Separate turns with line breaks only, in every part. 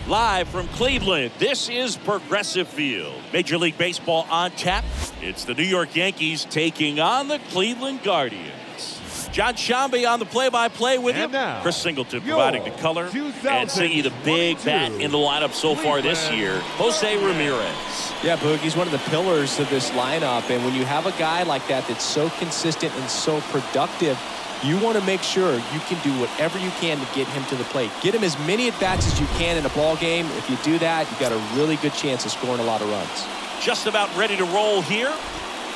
Live from Cleveland, this is Progressive Field. Major League Baseball on tap. It's the New York Yankees taking on the Cleveland Guardians. John Shambi on the play-by-play with you. Chris Singleton providing the color. And Singy, the big bat in the lineup so far this year, Jose Ramirez.
Yeah, Boog, he's one of the pillars of this lineup. And when you have a guy like that that's so consistent and so productive, you want to make sure you can do whatever you can to get him to the plate. Get him as many at-bats as you can in a ball game. If you do that, you've got a really good chance of scoring a lot of runs.
Just about ready to roll here.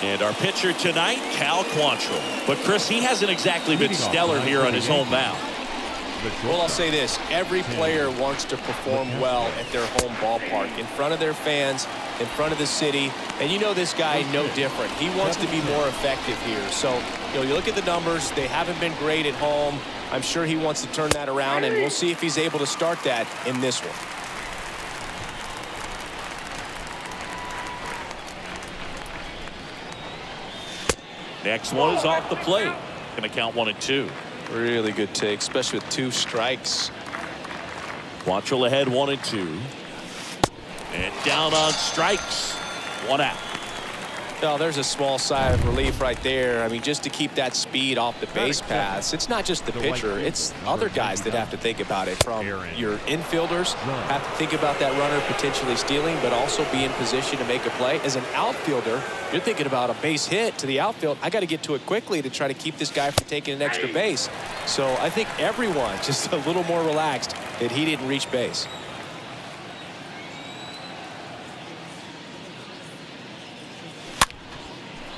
And our pitcher tonight, Cal Quantrill. But, Chris, he hasn't exactly been stellar here on his home mound.
Well, I'll say this. Every player wants to perform well at their home ballpark, in front of their fans, in front of the city. And you know this guy no different. He wants to be more effective here. So, you look at the numbers. They haven't been great at home. I'm sure he wants to turn that around, and we'll see if he's able to start that in this one.
Next one is off the plate. Going to count 1-2.
Really good take, especially with 2 strikes.
Quantrill ahead 1-2. And down on strikes. 1 out.
Oh, there's a small sigh of relief right there. I mean, just to keep that speed off the base paths. It's not just the pitcher. It's other guys that have to think about it. From your infielders have to think about that runner potentially stealing, but also be in position to make a play. As an outfielder, you're thinking about a base hit to the outfield. I got to get to it quickly to try to keep this guy from taking an extra base. So I think everyone just a little more relaxed that he didn't reach base.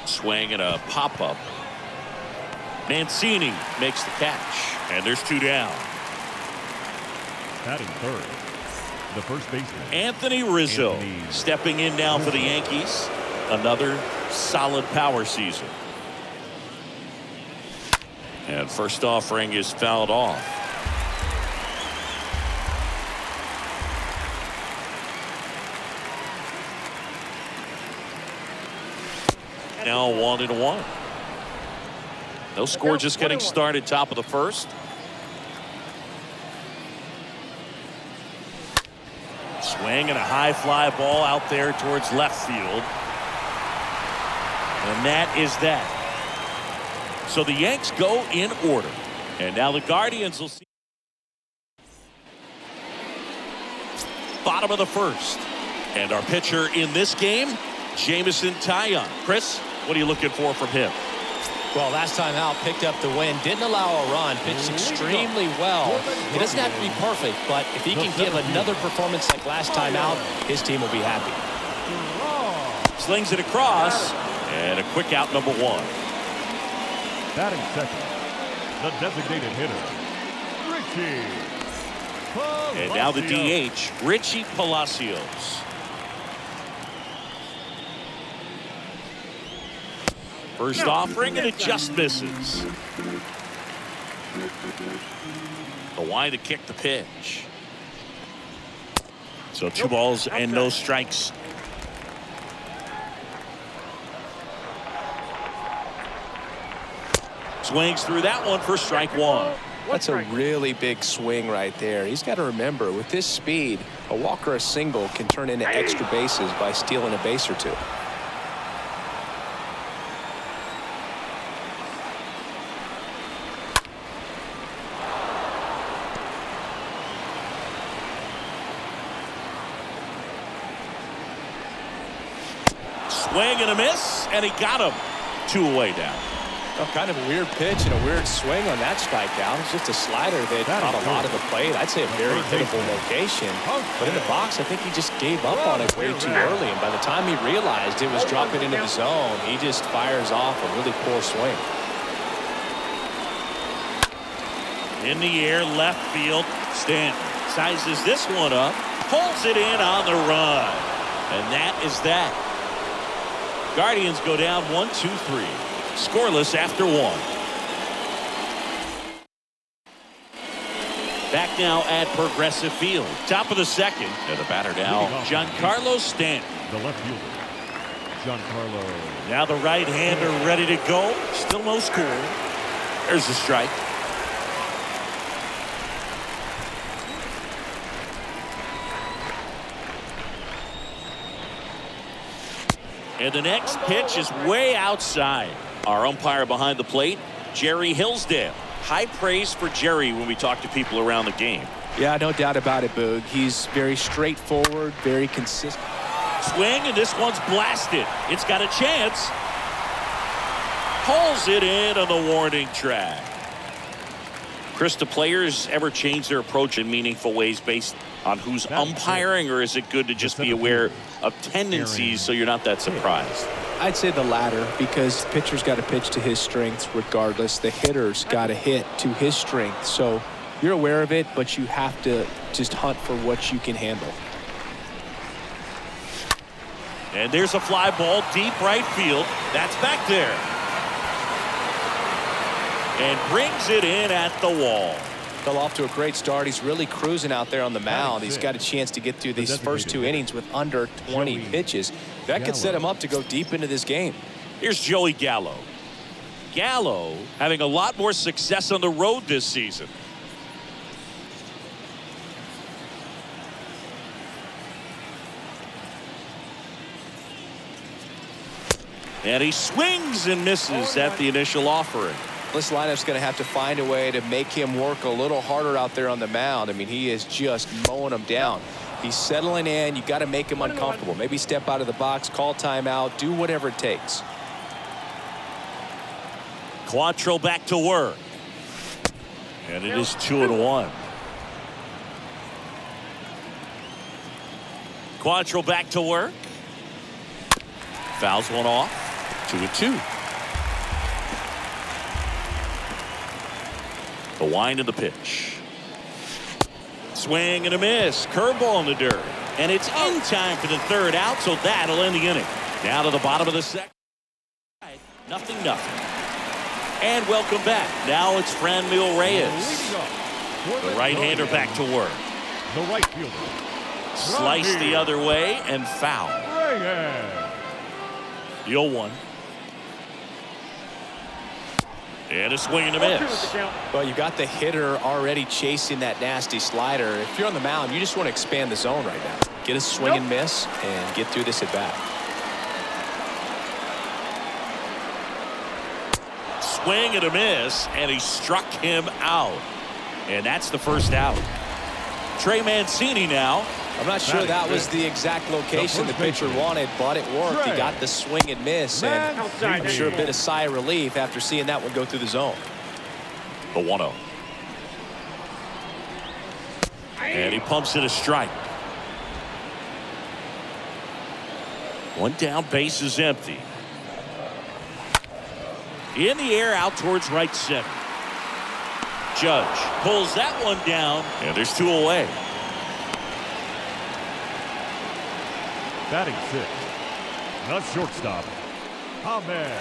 Swing and a pop-up. Mancini makes the catch. And there's 2 down.
Batting third, the first baseman,
Anthony Rizzo stepping in now for the Yankees. Another solid power season. And first offering is fouled off. Now 1-1. No score, just getting started. Top of the first. Swing and a high fly ball out there towards left field. And that is that. So the Yanks go in order. And now the Guardians will see. Bottom of the first. And our pitcher in this game, Jameson Taillon. Chris, what are you looking for from him?
Well, last time out, picked up the win, didn't allow a run, pitched extremely well. He doesn't have to be perfect, but if he can give another performance like last time out, his team will be happy.
Slings it across, and a quick out, number 1.
batting second, the designated hitter, Richie Palacios.
And now the DH, Richie Palacios. First offering, and it just misses. The line to kick the pitch. So 2 balls and no strikes. Swings through that one for strike 1.
That's a really big swing right there. He's got to remember, with this speed, a walk or a single can turn into extra bases by stealing a base or 2.
Swing and a miss, and he got him. 2 away down.
Oh, kind of a weird pitch and a weird swing on that strikeout. It's just a slider that caught a lot of the plate. I'd say a very hittable location. But in the box, I think he just gave up on it way too early. And by the time he realized it was dropping into the zone, he just fires off a really poor swing.
In the air, left field. Stanton sizes this one up, pulls it in on the run. And that is that. Guardians go down 1-2-3. Scoreless after 1. Back now at Progressive Field. Top of the second. And the batter now, Giancarlo Stanton.
The left fielder, Giancarlo.
Now the right-hander ready to go. Still no score. There's the strike. And the next pitch is way outside. Our umpire behind the plate, Jerry Hillsdale. High praise for Jerry when we talk to people around the game.
Yeah, no doubt about it, Boog. He's very straightforward, very consistent.
Swing, and this one's blasted. It's got a chance. Pulls it in on the warning track. Chris, do players ever change their approach in meaningful ways based on who's umpiring, or is it good to just be aware of tendencies so you're not that surprised?
I'd say the latter, because the pitcher's got to pitch to his strengths regardless. The hitter's got to hit to his strength. So you're aware of it, but you have to just hunt for what you can handle.
And there's a fly ball deep right field. That's back there. And brings it in at the wall.
Fell off to a great start. He's really cruising out there on the mound. He's got a chance to get through these first 2 innings with under 20 pitches. That could set him up to go deep into this game.
Here's Joey Gallo. Gallo having a lot more success on the road this season. And he swings and misses at the initial offering.
This lineup's going to have to find a way to make him work a little harder out there on the mound. I mean, he is just mowing him down. He's settling in. You got to make him uncomfortable. Maybe step out of the box, call timeout, do whatever it takes.
Quantrill back to work. And it is 2-1. Quantrill back to work. Fouls one off. 2-2. The wind of the pitch. Swing and a miss. Curveball in the dirt. And it's in time for the third out, so that'll end the inning. Down to the bottom of the second. 0-0. And welcome back. Now it's Franmil Reyes. The right-hander back to work.
The right fielder.
Slice the other way and foul. The 0-1. And a swing and a miss.
Well, you got the hitter already chasing that nasty slider. If you're on the mound, you just want to expand the zone right now. Get a swing and miss and get through this at bat.
Swing and a miss, and he struck him out. And that's the first out. Trey Mancini now.
I'm not sure that was the exact location the pitcher wanted, but it worked. He got the swing and miss, and I'm sure a bit of sigh of relief after seeing that one go through the zone.
The 1-0. And he pumps it a strike. One down, base is empty. In the air, out towards right center. Judge pulls that one down, and there's 2 away.
Batting 6. The shortstop, Ahmed.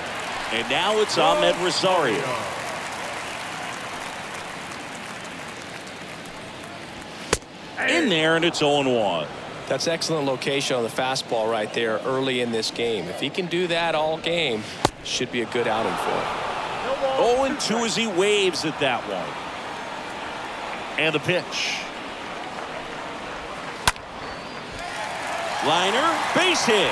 And now it's Ahmed Rosario. In there, and it's 0-1.
That's excellent location on the fastball right there early in this game. If he can do that all game, should be a good outing for him.
0-2 as he waves at that one. And the pitch. Liner, base hit.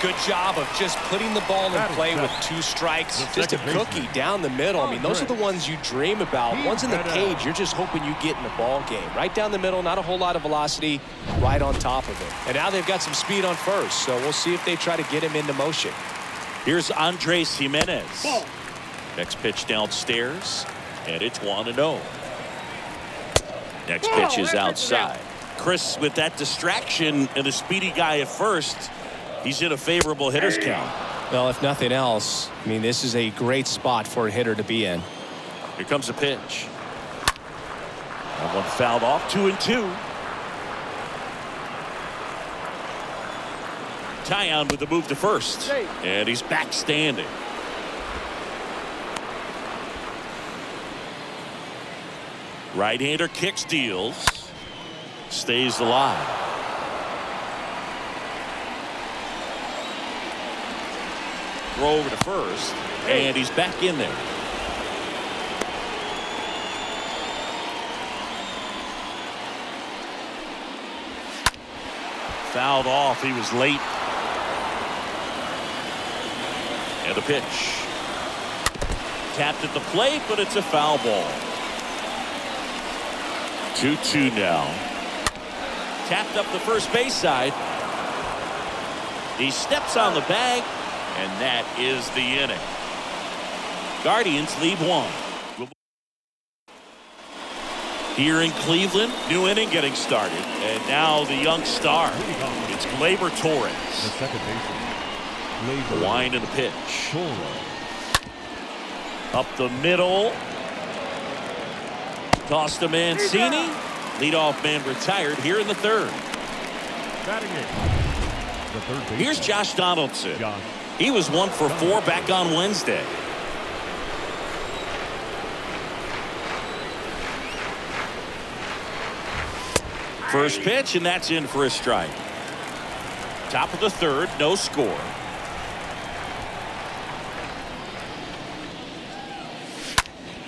Good job of just putting the ball in play with 2 strikes. Just a cookie down the middle. I mean, those are the ones you dream about. Ones in the cage, you're just hoping you get in the ball game. Right down the middle, not a whole lot of velocity, right on top of it. And now they've got some speed on first, so we'll see if they try to get him into motion.
Here's Andres Jimenez. Next pitch downstairs, and it's 1-0. Next pitch is outside. Chris, with that distraction and a speedy guy at first, he's in a favorable hitter's count.
Well, if nothing else, I mean, this is a great spot for a hitter to be in.
Here comes the pitch. That one fouled off. 2-2. Tyon with the move to first. And he's back standing. Right-hander kicks, deals. Stays alive. Throw over to first. And he's back in there. Fouled off. He was late. And a pitch. Tapped at the plate, but it's a foul ball. 2-2 now. Tapped up the first base side. He steps on the bag, and that is the inning. Guardians lead 1. Here in Cleveland, new inning getting started. And now the young star. It's Gleyber Torres.
The second baseman.
The wind and the pitch. Up the middle. Tossed to Mancini. Leadoff man retired here in the third.
Batting in. The third baseman.
Here's Josh Donaldson. He was 1 for 4 back on Wednesday. First pitch, and that's in for a strike. Top of the third, no score.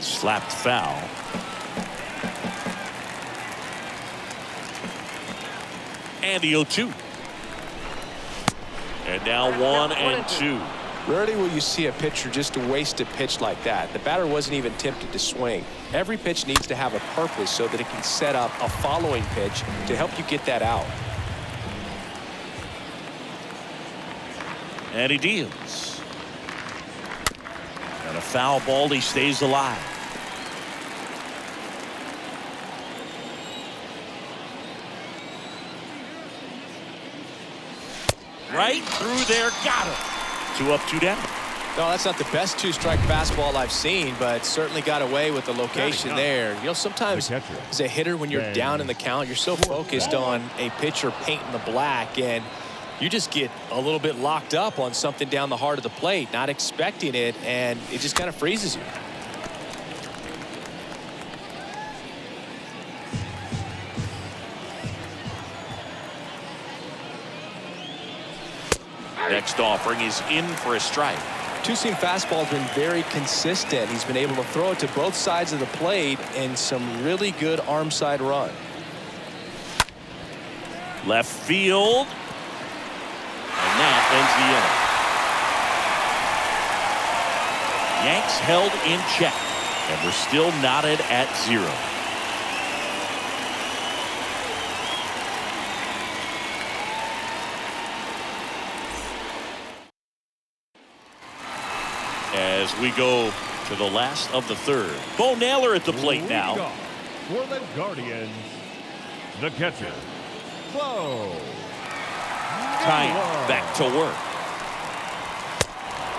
Slapped foul. And the 0-2. And now 1-2.
Rarely will you see a pitcher just waste a pitch like that. The batter wasn't even tempted to swing. Every pitch needs to have a purpose so that it can set up a following pitch to help you get that out.
And he deals. And a foul ball. He stays alive. Right through there. Got him. 2 up, 2 down.
No, that's not the best two-strike fastball I've seen, but certainly got away with the location there. You know, sometimes as a hitter, when you're down in the count, you're so focused on a pitcher painting the black, and you just get a little bit locked up on something down the heart of the plate, not expecting it, and it just kind of freezes you.
Next offering is in for a strike.
Two-seam fastball has been very consistent. He's been able to throw it to both sides of the plate and some really good arm side run.
Left field. And that ends the inning. Yanks held in check. And we're still knotted at 0. As we go to the last of the third. Bo Naylor at the plate now.
For the Guardians, the catcher, Bo
Tyne back to work.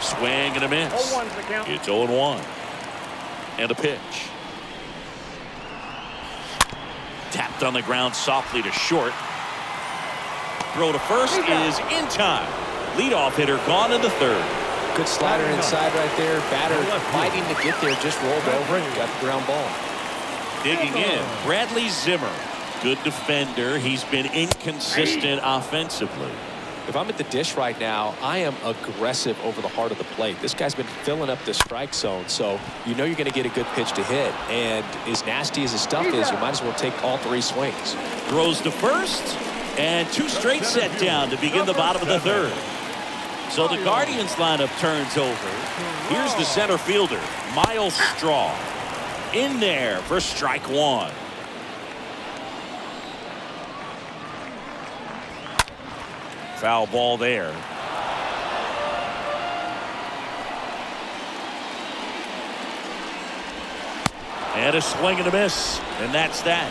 Swing and a miss. It's 0-1. And a pitch. Tapped on the ground softly to short. Throw to first is in time. Leadoff hitter gone in the third.
Good slider inside right there. Batter fighting to get there, just rolled over and got the ground ball.
Digging in, Bradley Zimmer. Good defender. He's been inconsistent offensively.
If I'm at the dish right now, I am aggressive over the heart of the plate. This guy's been filling up the strike zone, so you know you're going to get a good pitch to hit. And as nasty as his stuff is, you might as well take all 3 swings.
Throws to first, and 2 straight set down to begin the bottom of the third. So the Guardians lineup turns over. Here's the center fielder, Miles Straw. In there for strike 1. Foul ball there. And a swing and a miss. And that's that.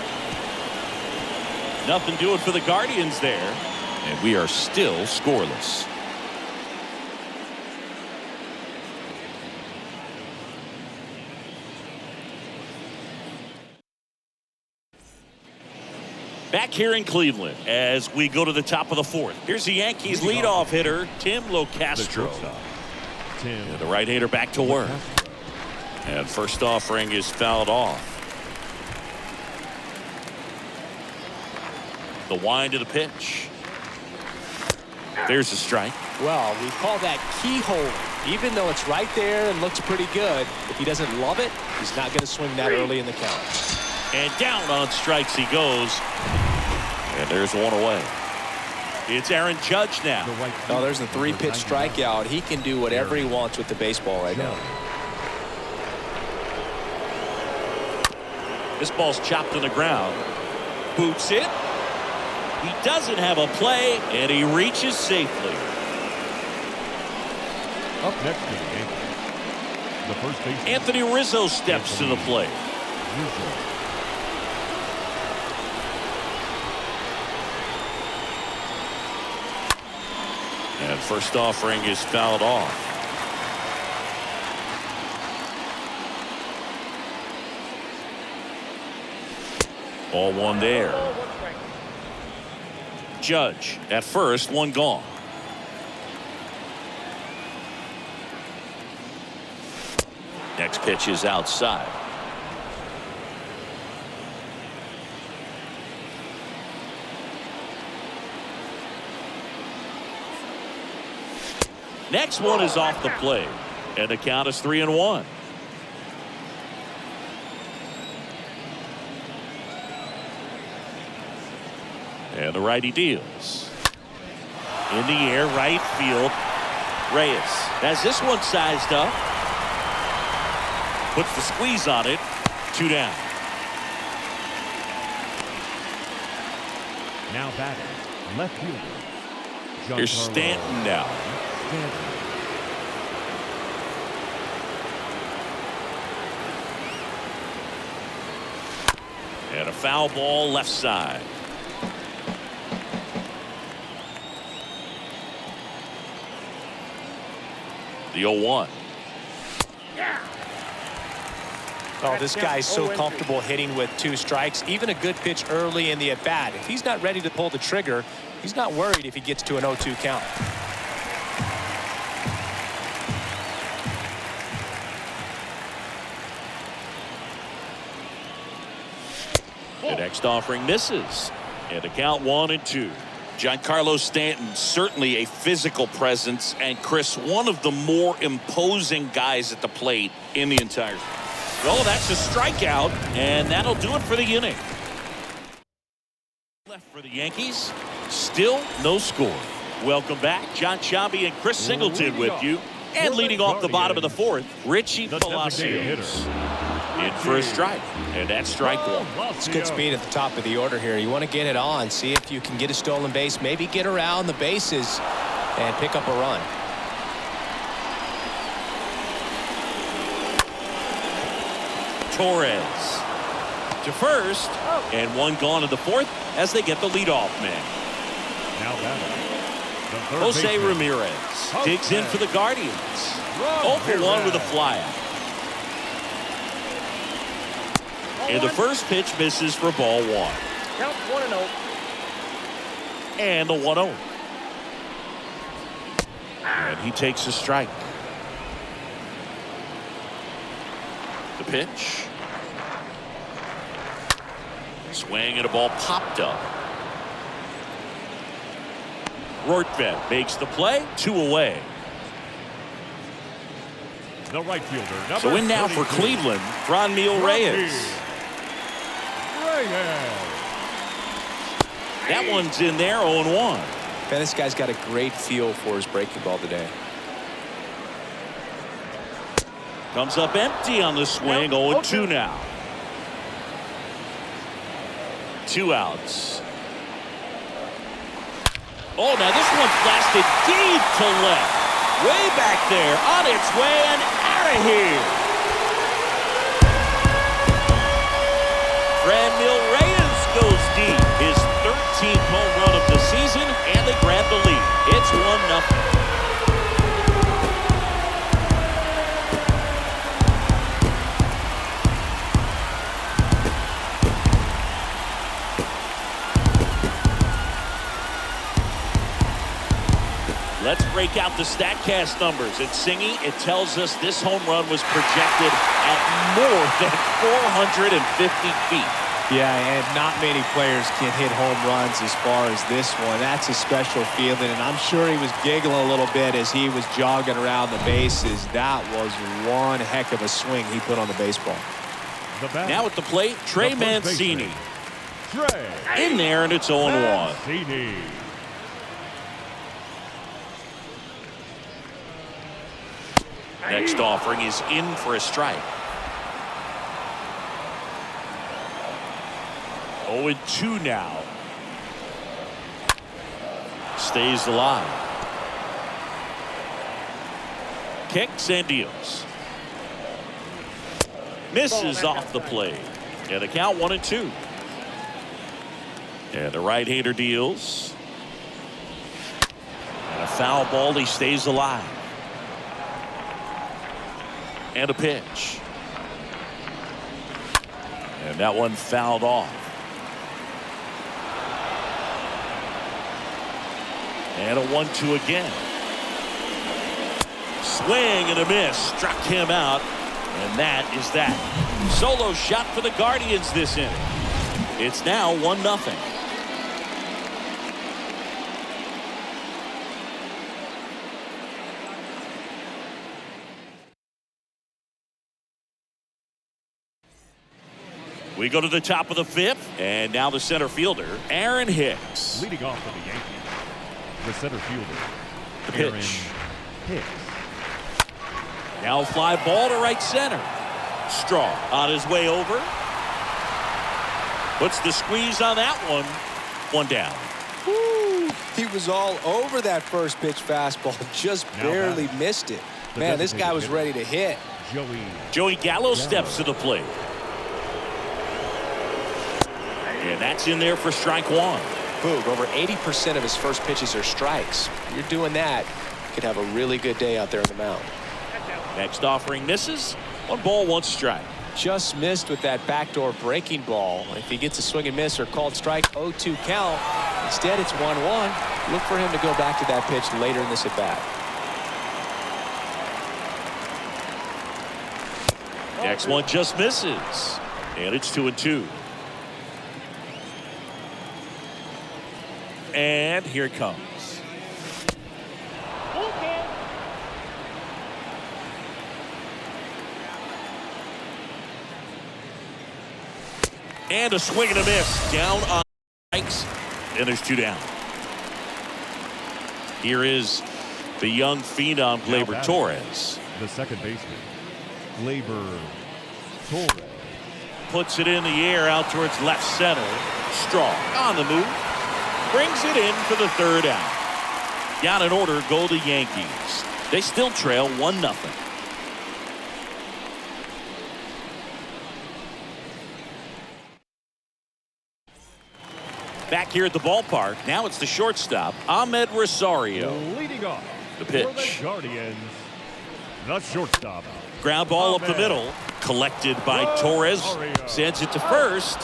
Nothing doing for the Guardians there. And we are still scoreless. Back here in Cleveland as we go to the top of the fourth. Here's the Yankees leadoff hitter, Tim Locastro. And the right-hander back to work. And first offering is fouled off. The wind of the pitch. There's the strike.
Well, we call that keyhole. Even though it's right there and looks pretty good, if he doesn't love it, he's not going to swing that early in the count. And
down on strikes he goes. And there's one away. It's Aaron Judge now.
Oh, there's the 3-pitch strikeout. He can do whatever he wants with the baseball right now.
This ball's chopped to the ground. Boots it. He doesn't have a play, and he reaches safely.
Up next to the Yankees, the first baseman,
Anthony Rizzo steps to the plate. And first offering is fouled off. Ball one there. Judge at first, one gone. Next pitch is outside. Next one is off the plate, and the count is 3-1. And the righty deals. In the air, right field. Reyes has this one sized up. Puts the squeeze on it. 2 down.
Now batting, left fielder.
Here's Stanton now. And a foul ball left side. The 0-1.
Oh, this guy's so comfortable hitting with 2 strikes. Even a good pitch early in the at-bat. If he's not ready to pull the trigger, he's not worried if he gets to an 0-2 count.
The next offering misses. And the count 1-2. Giancarlo Stanton, certainly a physical presence, and Chris, one of the more imposing guys at the plate in the entire. Oh, that's a strikeout, and that'll do it for the inning. Left for the Yankees, still no score. Welcome back, John Sciambi and Chris Singleton with you, and leading off the bottom of the 4th, Richie Palacios. In for a strike, and that's strike 1.
It's good speed at the top of the order here. You want to get it on, see if you can get a stolen base, maybe get around the bases and pick up a run.
Torres to first, and one gone in the 4th as they get the leadoff man.
Now batting,
Jose Ramirez digs in for the Guardians. 0-for-1 with a flyout. And the first pitch misses for ball 1.
Count 1-0.
And the 1-0. And he takes a strike. The pitch. Swing and a ball popped up. Rortvedt makes the play. 2 away.
the right fielder.
So in now for Cleveland, Franmil Reyes. That one's in there, 0-1.
Man, this guy's got a great feel for his breaking ball today.
Comes up empty on the swing, 0-2 now. 2 outs. Oh, now this one blasted deep to left. Way back there, on its way and out of here. Franmil Reyes goes deep. His 13th home run of the season, and they grab the lead. It's 1-0. Let's break out the StatCast numbers. It's Singy. It tells us this home run was projected at more than 450 feet.
Yeah, and not many players can hit home runs as far as this one. That's a special feeling, and I'm sure he was giggling a little bit as he was jogging around the bases. That was one heck of a swing he put on the baseball.
Now at the plate, Trey Mancini. In there, and it's 0-1. Next offering is in for a strike. 0-2 now. Stays alive. Kicks and deals. Misses off the plate. And the count 1-2. And the right-hander deals. And a foul ball. He stays alive. And a pitch. And that one fouled off. And a 1-2 again. Swing and a miss. Struck him out. And that is that. Solo shot for the Guardians this inning. It's now 1-0. We go to the top of the fifth, and now the center fielder, Aaron Hicks.
Leading off for the Yankees, the center fielder,
The
Aaron
pitch.
Hicks.
Now fly ball to right center. Strong on his way over. Puts the squeeze on that one. One down.
Woo. He was all over that first pitch fastball. Just
Now
barely
batting.
missed it.
The
Man, this guy was
designated
ready to hit.
Joey Gallo steps to the plate. And that's in there for strike one.
Boog, over 80% of his first pitches are strikes. You're doing that, you could have a really good day out there on the mound.
Next offering misses. 1 ball, 1 strike.
Just missed with that backdoor breaking ball. If he gets a swing and miss or called strike, 0-2 count. Instead, it's 1-1. Look for him to go back to that pitch later in this at bat.
Next one just misses. And it's 2-2. And here it comes. And a swing and a miss. Down on strikes. And there's 2 down. Here is the young phenom, Gleyber Torres.
The second baseman, Gleyber Torres.
Puts it in the air out towards left center. Strong on the move. Brings it in for the 3rd out. Down in order go the Yankees. They still trail 1-0. Back here at the ballpark, now it's the shortstop, Ahmed Rosario.
Leading off
The
for
pitch.
the Guardians, the shortstop.
Ground ball up the middle. Collected by Torres. Sends it to first.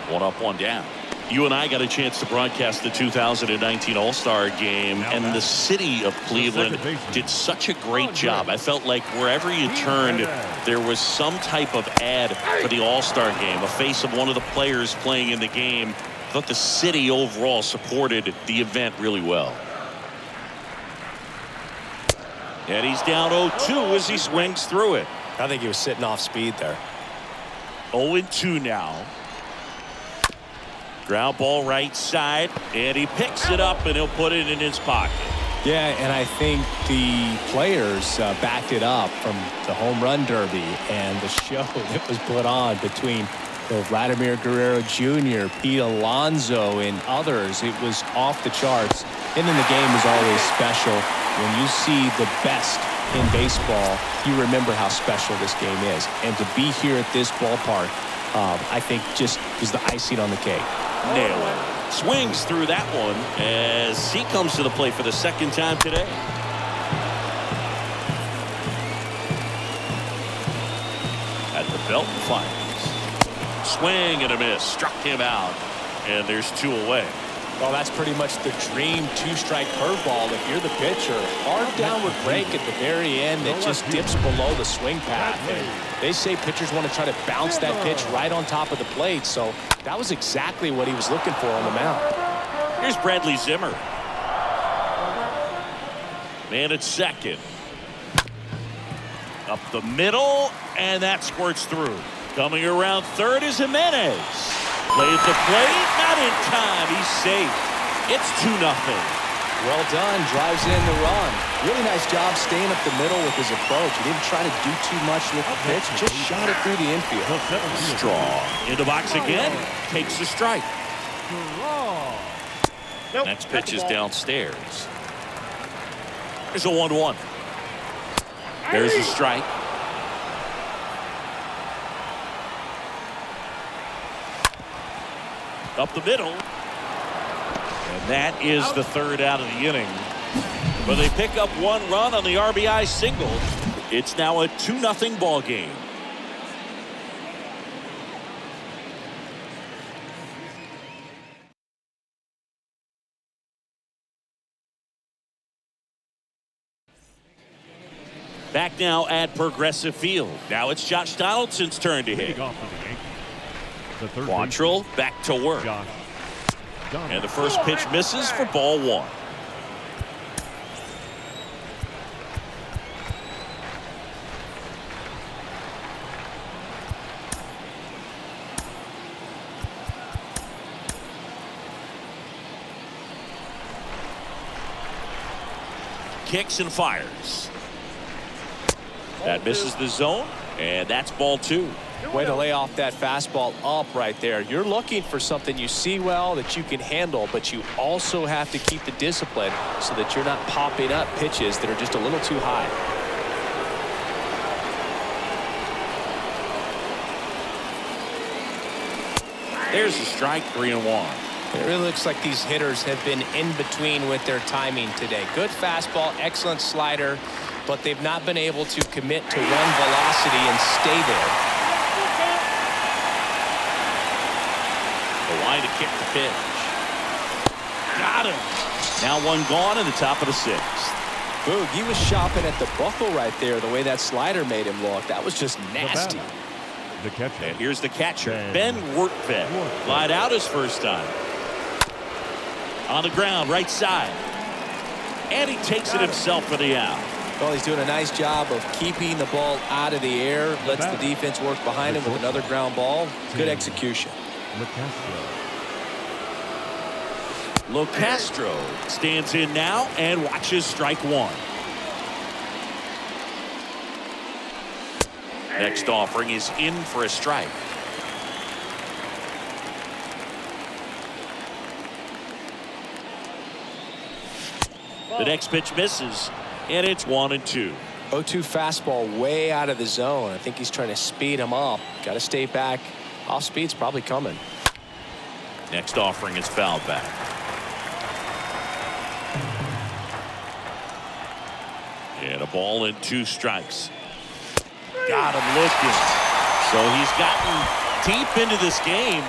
1 up, 1 down. You and I got a chance to broadcast the 2019 All-Star Game, and the city of Cleveland did such a great job. I felt like wherever you turned, there was some type of ad for the All-Star Game, a face of one of the players playing in the game. I thought the city overall supported the event really well. And he's down 0-2 as he swings through it.
I think he was sitting off speed there.
0-2 now. Ground ball right side, and he picks it up and he'll put it in his pocket.
Yeah, and I think the players backed it up from the home run derby and the show that was put on between Vladimir Guerrero Jr., Pete Alonso, and others. It was off the charts. And then the game is always special. When you see the best in baseball, you remember how special this game is. And to be here at this ballpark, I think just is the icing on the cake.
Nail it. Swings through that one as he comes to the plate for the 2nd time today. At the belt and fires. Swing and a miss. Struck him out. And there's 2 away.
Well, that's pretty much the dream 2-strike curveball. If you're the pitcher, hard downward break at the very end that just dips below the swing path. And they say pitchers want to try to bounce that pitch right on top of the plate. So that was exactly what he was looking for on the mound.
Here's Bradley Zimmer. Man at second. Up the middle, and that squirts through. Coming around third is Jimenez. Play at the plate, not in time. He's safe. It's 2-0.
Well done. Drives in the run. Really nice job staying up the middle with his approach. He didn't try to do too much with the pitch. Just shot it through the infield.
Strong. In the box again. Takes the strike.
Nope.
Next pitch is downstairs. There's a 1-1. There's a strike. Up the middle. And that is the third out of the inning. But they pick up one run on the RBI single. It's now a 2-0 ball game. Back now at Progressive Field. Now it's Josh Donaldson's turn to hit. Quantrill back to work. And the first pitch misses for ball 1. Kicks and fires. That misses the zone, and that's ball 2.
Way to lay off that fastball up right there. You're looking for something you see well that you can handle, but you also have to keep the discipline so that you're not popping up pitches that are just a little too high.
There's the strike, 3-1.
It really looks like these hitters have been in between with their timing today. Good fastball, excellent slider, but they've not been able to commit to one velocity and stay there.
The line to kick the pitch. Got him. Now one gone in the top of the 6th.
Boog, he was shopping at the buckle right there, the way that slider made him look. That was just nasty.
The catcher.
And here's the catcher, Ben Wertvet. Lied out his first time. On the ground, right side. And he takes it himself for the out.
Well, he's doing a nice job of keeping the ball out of the air. Lets the defense work behind him with another ground ball. Good execution.
Locastro stands in now and watches strike 1. Next offering is in for a strike. The next pitch misses, and it's 1-2.
0-2 fastball way out of the zone. I think he's trying to speed him up. Got to stay back. Off speed's probably coming.
Next offering is fouled back. And a ball and 2 strikes. Got him looking. So he's gotten deep into this game.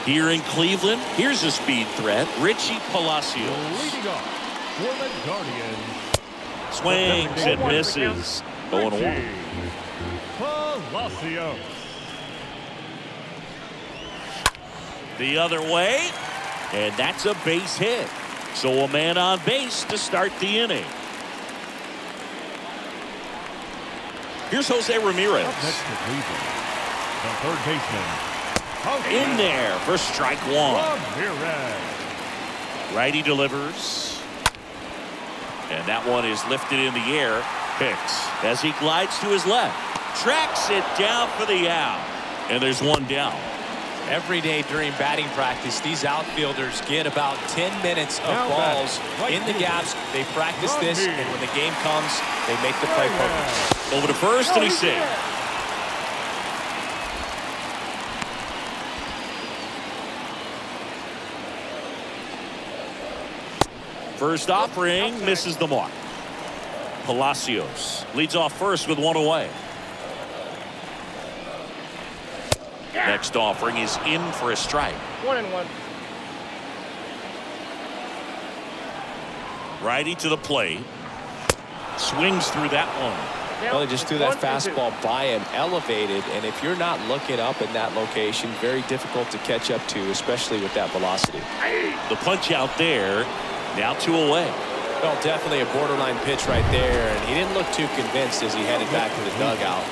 Here in Cleveland, here's a speed threat, Richie Palacios.
Leading off for the Guardians.
Swings and misses. 0-1.
Palacios.
The other way, and that's a base hit. So a man on base to start the inning. Here's Jose Ramirez.
Up next to Cleveland, the third baseman.
In there for strike 1.
Ramirez.
Righty delivers. And that one is lifted in the air. Picks as he glides to his left. Tracks it down for the out. And there's one down.
Every day during batting practice, these outfielders get about 10 minutes of balls in the gaps. They practice this, and when the game comes, they make the play perfect.
Over to first, and he's safe. First offering misses the mark. Palacios leads off first with 1 away. Next offering is in for a strike.
1-1.
Righty to the plate. Swings through that one.
Well, he just threw that fastball by him, elevated, and if you're not looking up in that location, very difficult to catch up to, especially with that velocity.
The punch out there. Now 2 away.
Well, definitely a borderline pitch right there, and he didn't look too convinced as he headed back to the dugout.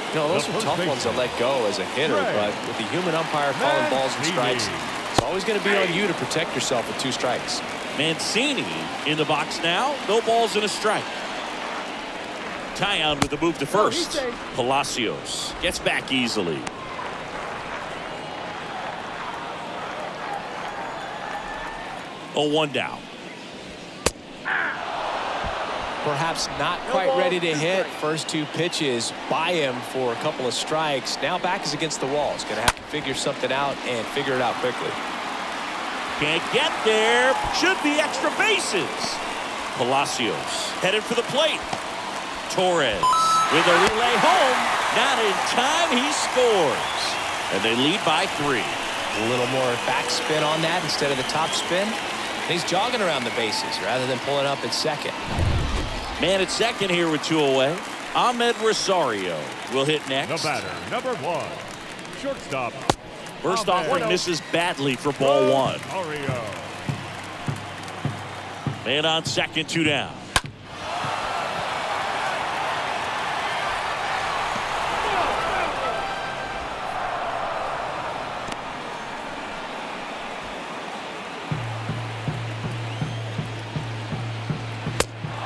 You know, those are tough ones to let go as a hitter, but with the human umpire calling balls and strikes, it's Always going to be on you to protect yourself with 2 strikes.
Mancini in the box now. No balls and a strike. Tyon with the move to first. Palacios gets back easily. Oh, 1 down.
Perhaps not quite ready to hit. First 2 pitches by him for a couple of strikes. Now back is against the wall. He's going to have to figure something out and figure it out quickly.
Can't get there. Should be extra bases. Palacios headed for the plate. Torres with a relay home. Not in time. He scores. And they lead by 3.
A little more backspin on that instead of the top spin. And he's jogging around the bases rather than pulling up at second.
Man at second here with 2 away. Ahmed Rosario will hit next.
The batter, number 1, shortstop.
First offering misses badly for ball 1.
Rosario.
Man on second, 2 down.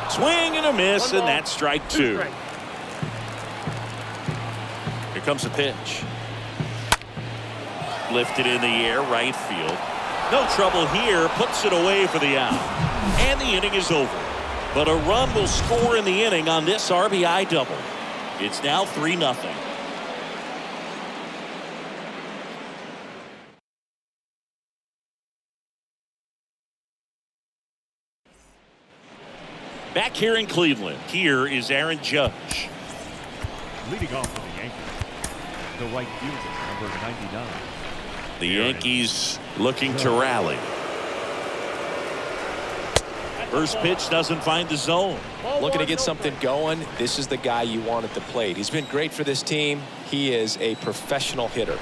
Swing and a miss, and that's strike 2. Here comes a pitch. Lifted in the air, right field. No trouble here, puts it away for the out. And the inning is over. But a run will score in the inning on this RBI double. It's now 3-0. Back here in Cleveland, here is Aaron Judge.
Leading off for the Yankees, the right fielder, number 99.
The Yankees looking to rally. First pitch doesn't find the zone.
Looking to get something going. This is the guy you want at the plate. He's been great for this team. He is a professional hitter.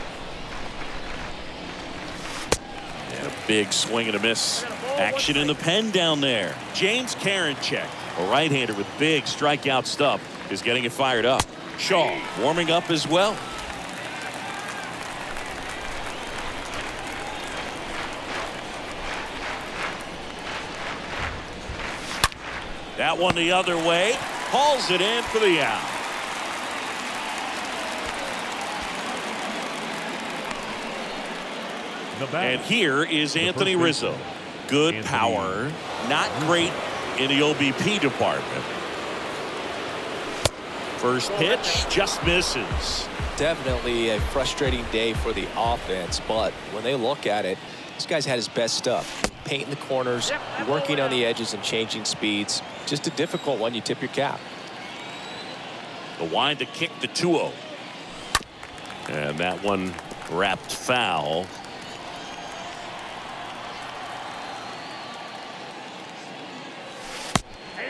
And a big swing and a miss. Action in the pen down there. James Karinchak, a right-hander with big strikeout stuff, is getting it fired up. Shaw warming up as well. That one the other way. Hauls it in for the out. And here is Anthony Rizzo. Good power. Not great in the OBP department. First pitch just misses.
Definitely a frustrating day for the offense, but when they look at it, this guy's had his best stuff. Painting the corners, working on the edges and changing speeds. Just a difficult one. You tip your cap.
The wind to kick the 2-0. And that one wrapped foul.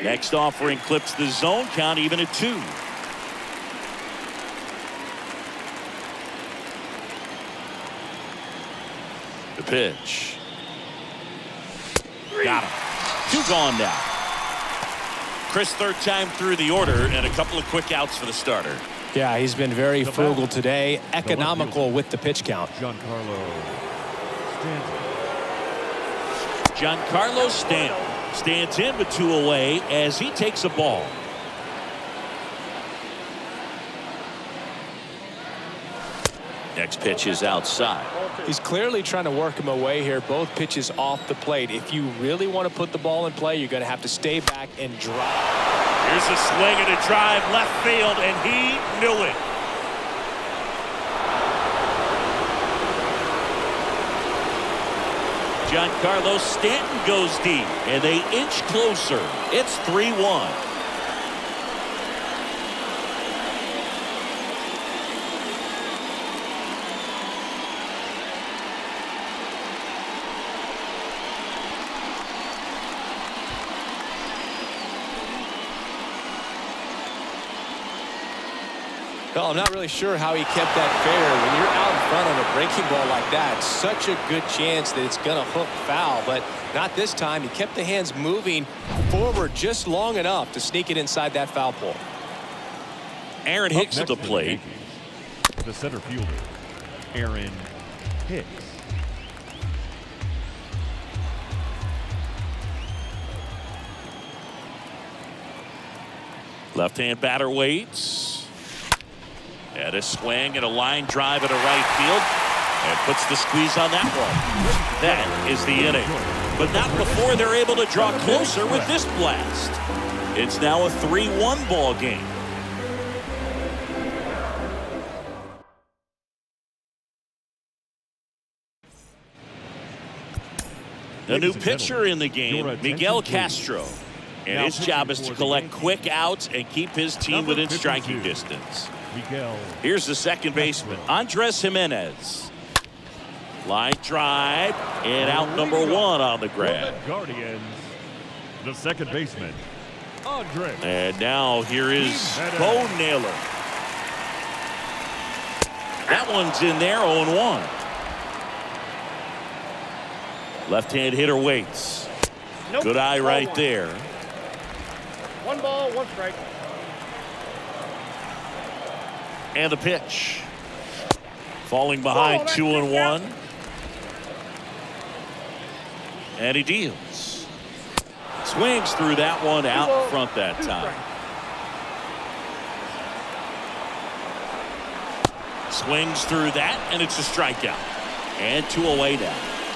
Next offering clips the zone count even at 2. The pitch. Got him. 2 gone now. Chris, 3rd time through the order and a couple of quick outs for the starter.
Yeah, he's been very frugal today. Economical with the pitch count.
Giancarlo Stanton stands in with 2 away as he takes a ball. Next pitch is outside.
He's clearly trying to work him away here. Both pitches off the plate. If you really want to put the ball in play, you're going to have to stay back and drive.
Here's a swing and a drive left field, and he knew it. Giancarlo Stanton goes deep, and they inch closer. It's 3-1.
Well, I'm not really sure how he kept that fair. When you're out in front on a breaking ball like that, such a good chance that it's going to hook foul, but not this time. He kept the hands moving forward just long enough to sneak it inside that foul pole.
Aaron Hicks at the plate.
The center fielder, Aaron Hicks.
Left-hand batter waits. And a swing and a line drive at a right field. And puts the squeeze on that one. That is the inning. But not before they're able to draw closer with this blast. It's now a 3-1 ball game. A new pitcher in the game, Miguel Castro. And his job is to collect quick outs and keep his team within striking distance. Here's the second baseman, Andres Jimenez. Line drive, and out number 1 on the grab.
Guardians, the second baseman, Andres.
And now here is Bo Naylor. That one's in there, 0-1. Left-hand hitter waits. Good eye right there.
1 ball, 1 strike.
And the pitch. Falling behind 2-1. And he deals. Swings through that one out front that time. Swings through that, and it's a strikeout. And 2 away now.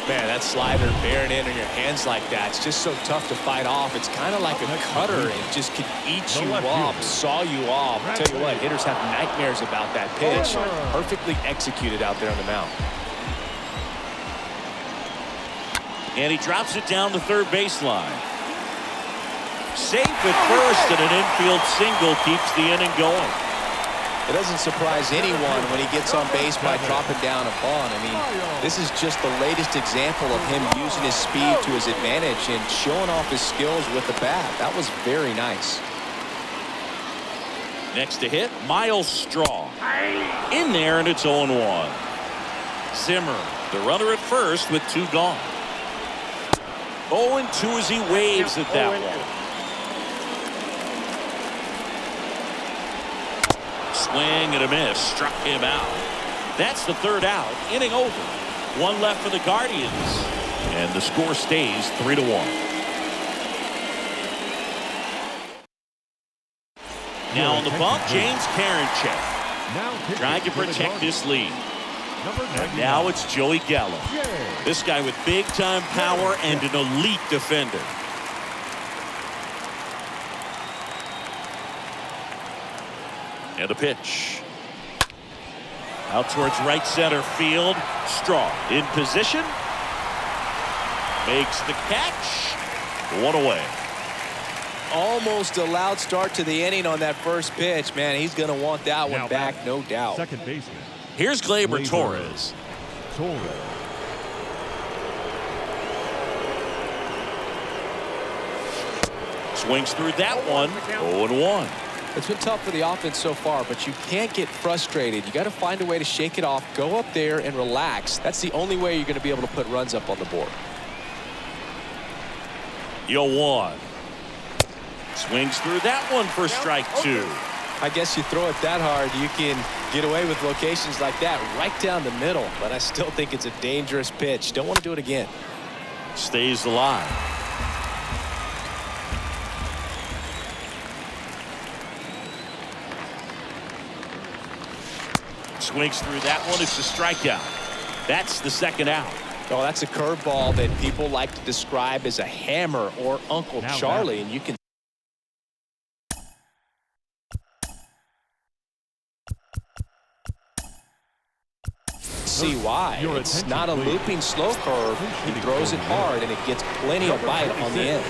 Man, that slider bearing in on your hands like that, it's just so tough to fight off. It's kind of like a cutter. It just can eat you up, saw you off. I'll tell you what, hitters have nightmares about that pitch. Perfectly executed out there on the mound.
And he drops it down the third baseline. Safe at first, and an infield single keeps the inning going.
It doesn't surprise anyone when he gets on base by dropping down a bunt. I mean, this is just the latest example of him using his speed to his advantage and showing off his skills with the bat. That was very nice.
Next to hit, Miles Straw. In there, and it's 0-1. Zimmer, the runner at first with 2 gone. 0-2 as he waves at that one. Swing and a miss. Struck him out. That's the 3rd out. Inning over. 1 left for the Guardians. And the score stays 3-1. Now on the bump, James Karinchak. Trying to protect this lead. And now it's Joey Gallo. This guy with big-time power and an elite defender. And the pitch. Out towards right center field. Straw in position. Makes the catch. 1 away.
Almost a loud start to the inning on that first pitch. Man, he's going to want that one back, no doubt.
Second baseman.
Here's Gleyber Torres. Swings through that one. 0-1.
It's been tough for the offense so far, but you can't get frustrated. You got to find a way to shake it off, go up there and relax. That's the only way you're going to be able to put runs up on the board.
0-1. Swings through that one for strike 2.
I guess you throw it that hard, you can get away with locations like that right down the middle, but I still think it's a dangerous pitch. Don't want to do it again.
Stays alive. Swings through that one. It's a strikeout. That's the 2nd out.
Oh, that's a curveball that people like to describe as a hammer or Uncle Charlie, and you can see why. It's not a looping slow curve. He throws it hard, and it gets plenty of bite on the end.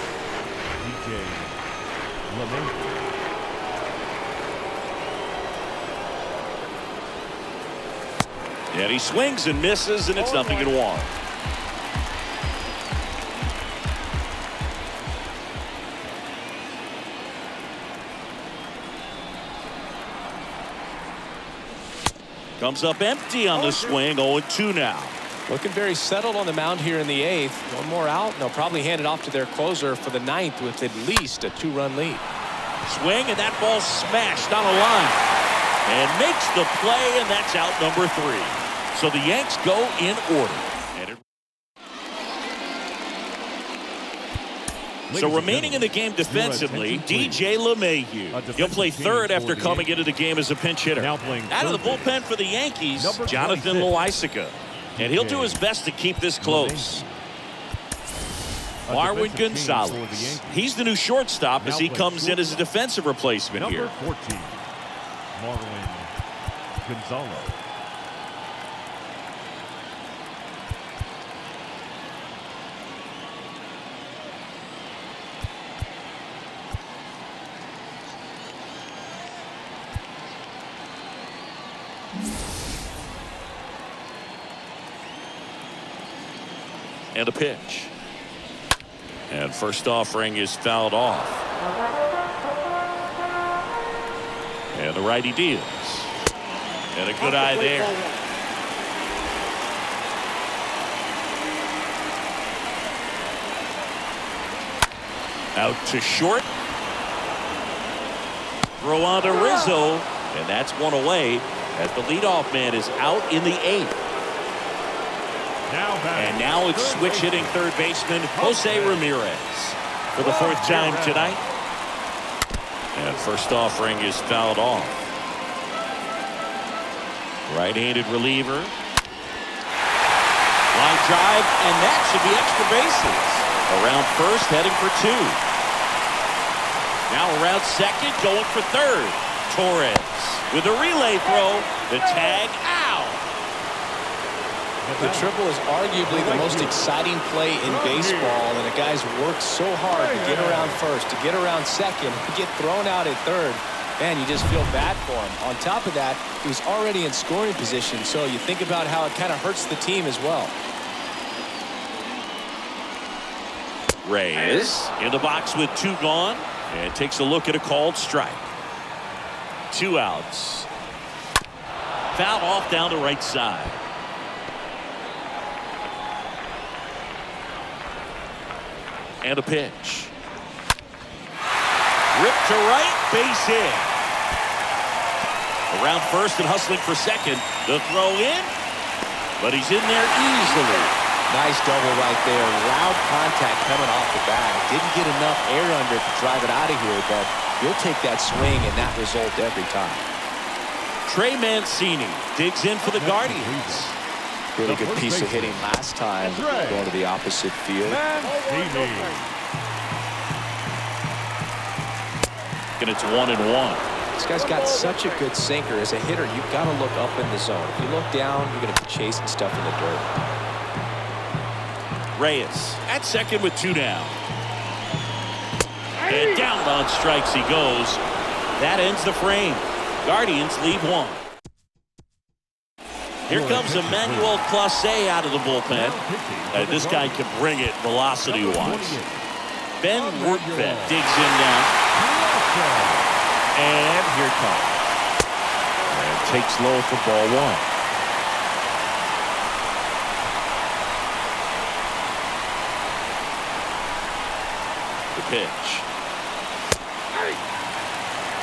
And he swings and misses, and it's 0-1. Comes up empty on the swing. 0-2 now.
Looking very settled on the mound here in the 8th. One more out, and they'll probably hand it off to their closer for the 9th with at least a 2-run lead.
Swing, and that ball smashed on a line. And makes the play, and that's out number 3. So the Yanks go in order. So remaining in the game defensively, DJ LeMahieu. He'll play third after coming into the game as a pinch hitter. Out of the bullpen for the Yankees, Jonathan Loaisiga. And he'll do his best to keep this close. Marwin Gonzalez. He's the new shortstop as he comes in as a defensive replacement here.
Number 14, Marwin Gonzalez.
And a pitch. And first offering is fouled off. And the righty deals. And a good eye there. Out to short. Throw on to Rizzo. And that's one away as the leadoff man is out in the 8th. And now it's switch hitting third baseman Jose Ramirez for the 4th time tonight. And first offering is fouled off. Right-handed reliever. Line drive, and that should be extra bases. Around first, heading for 2. Now around second, going for third. Torres with a relay throw. The tag out.
The triple is arguably the most exciting play in baseball, and the guys work so hard to get around first, to get around second, to get thrown out at third. Man, you just feel bad for him. On top of that, he was already in scoring position, so you think about how it kind of hurts the team as well.
Reyes in the box with 2 gone, and takes a look at a called strike. 2 outs. Foul off down the right side. And a pitch. Ripped to right, base hit. Around first and hustling for second. The throw in, but he's in there easily.
Nice double right there. Loud contact coming off the bat. Didn't get enough air under to drive it out of here, but you'll take that swing and that result every time.
Trey Mancini digs in for the Guardians.
Really good piece of hitting last time, going to the opposite field.
And it's 1-1.
This guy's got such a good sinker. As a hitter, you've got to look up in the zone. If you look down, you're going to be chasing stuff in the dirt.
Reyes at second with 2 down. And down on strikes he goes. That ends the frame. Guardians lead 1. Here comes Emmanuel Clase out of the bullpen. This guy can bring it velocity-wise. Ben Workvet digs in now. And here comes. And takes low for ball 1. The pitch.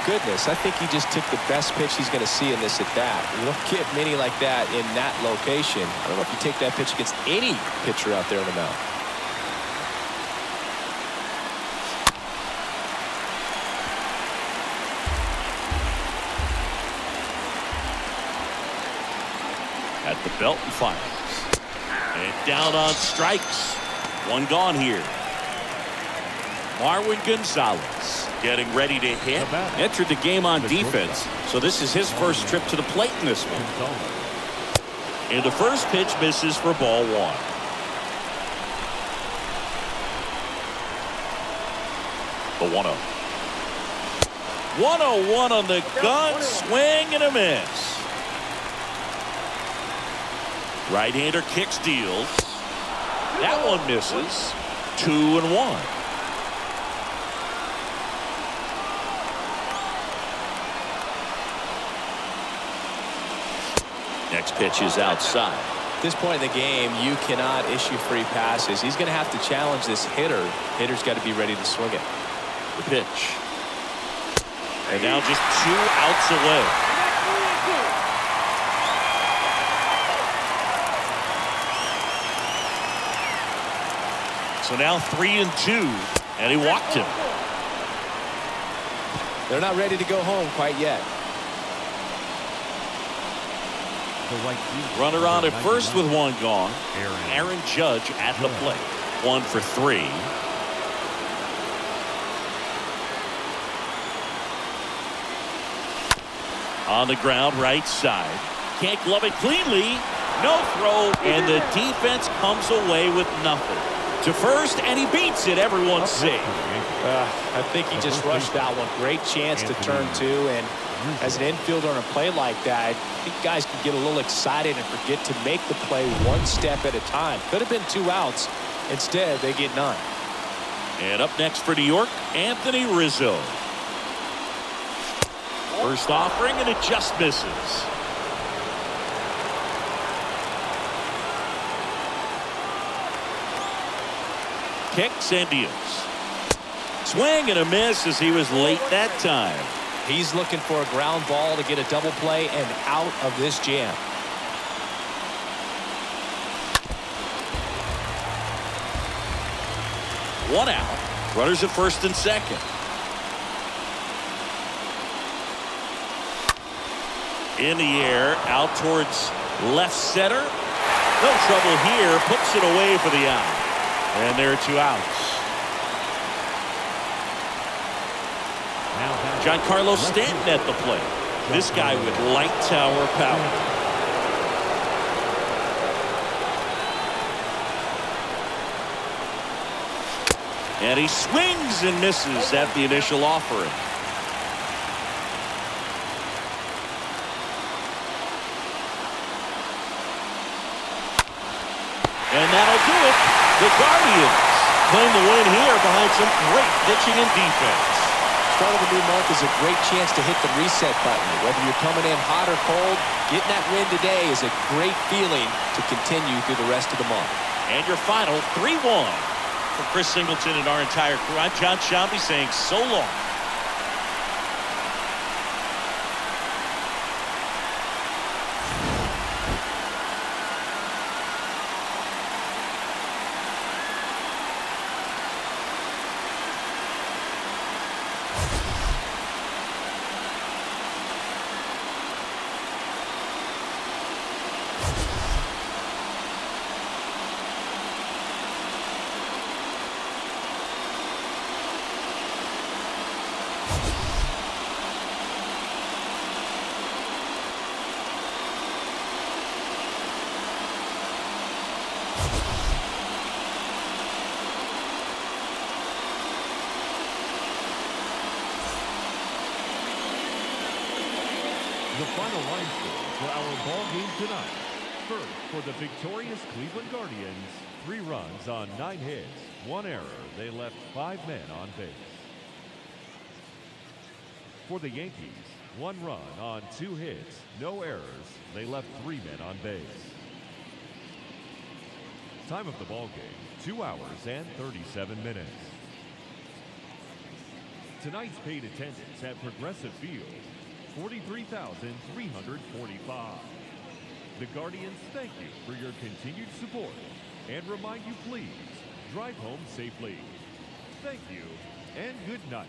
Goodness, I think he just took the best pitch he's going to see in this at bat. You don't get many like that in that location. I don't know if you take that pitch against any pitcher out there on the mound.
At the belt and fires. And down on strikes. 1 gone here. Marwin Gonzalez getting ready to hit. Entered the game on defense, so this is his first trip to the plate in this one. And the first pitch misses for ball 1. The 1-0. 1-0-1 on the gun, swing and a miss. Right-hander kicks, deals. That one misses. 2-1. Next pitch is outside.
At this point in the game, you cannot issue free passes. He's going to have to challenge this hitter. Hitter's got to be ready to swing it.
The pitch. And now just 2 outs away. So now 3-2. And he walked him.
They're not ready to go home quite yet.
Runner on at first with one gone. Aaron Judge at the plate. 1 for 3. On the ground, right side. Can't glove it cleanly. No throw, and the defense comes away with nothing. To first, and he beats it. Everyone's safe.
I think he just rushed that one. Great chance to turn two, and as an infielder on a play like that, I think guys can get a little excited and forget to make the play one step at a time. Could have been 2 outs. Instead, they get none.
And up next for New York, Anthony Rizzo. First offering, and it just misses. Kicks and deals. Swing and a miss as he was late that time.
He's looking for a ground ball to get a double play and out of this jam.
One out. Runners at first and second. In the air, out towards left center. No trouble here. Puts it away for the out. And there are 2 outs. Giancarlo Stanton at the plate. This guy with light tower power. And he swings and misses at the initial offering. And that'll do it. The Guardians claim the win here behind some great pitching and defense.
Start of the new month is a great chance to hit the reset button. Whether you're coming in hot or cold, getting that win today is a great feeling to continue through the rest of the month.
And your final 3-1 for Chris Singleton and our entire crew. I'm John Shambi saying so long.
The final line score for our ball game tonight. First, for the victorious Cleveland Guardians, 3 runs on 9 hits, 1 error. They left 5 men on base. For the Yankees, 1 run on 2 hits, no errors. They left 3 men on base. Time of the ball game, 2 hours and 37 minutes. Tonight's paid attendance at Progressive Field, 43,345. The Guardians thank you for your continued support and remind you, please drive home safely. Thank you and good night.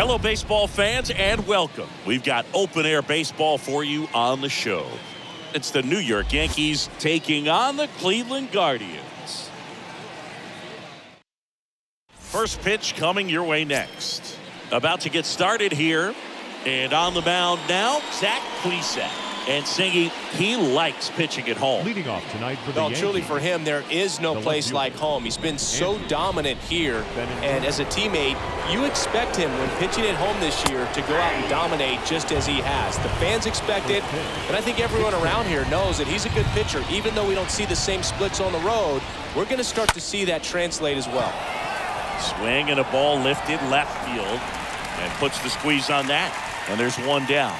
Hello, baseball fans, and welcome. We've got open-air baseball for you on the show. It's the New York Yankees taking on the Cleveland Guardians. First pitch coming your way next. About to get started here. And on the mound now, Zach Plesac. And Singy, he likes pitching at home.
Leading off tonight for the
Well,
Yankees.
truly for him, there is no place like home. He's been so dominant here. And as a teammate, you expect him when pitching at home this year to go out and dominate just as he has. The fans expect it. And I think everyone around here knows that he's a good pitcher. Even though we don't see the same splits on the road, we're going to start to see that translate as well.
Swing and a ball lifted left field. And puts the squeeze on that. And there's one down.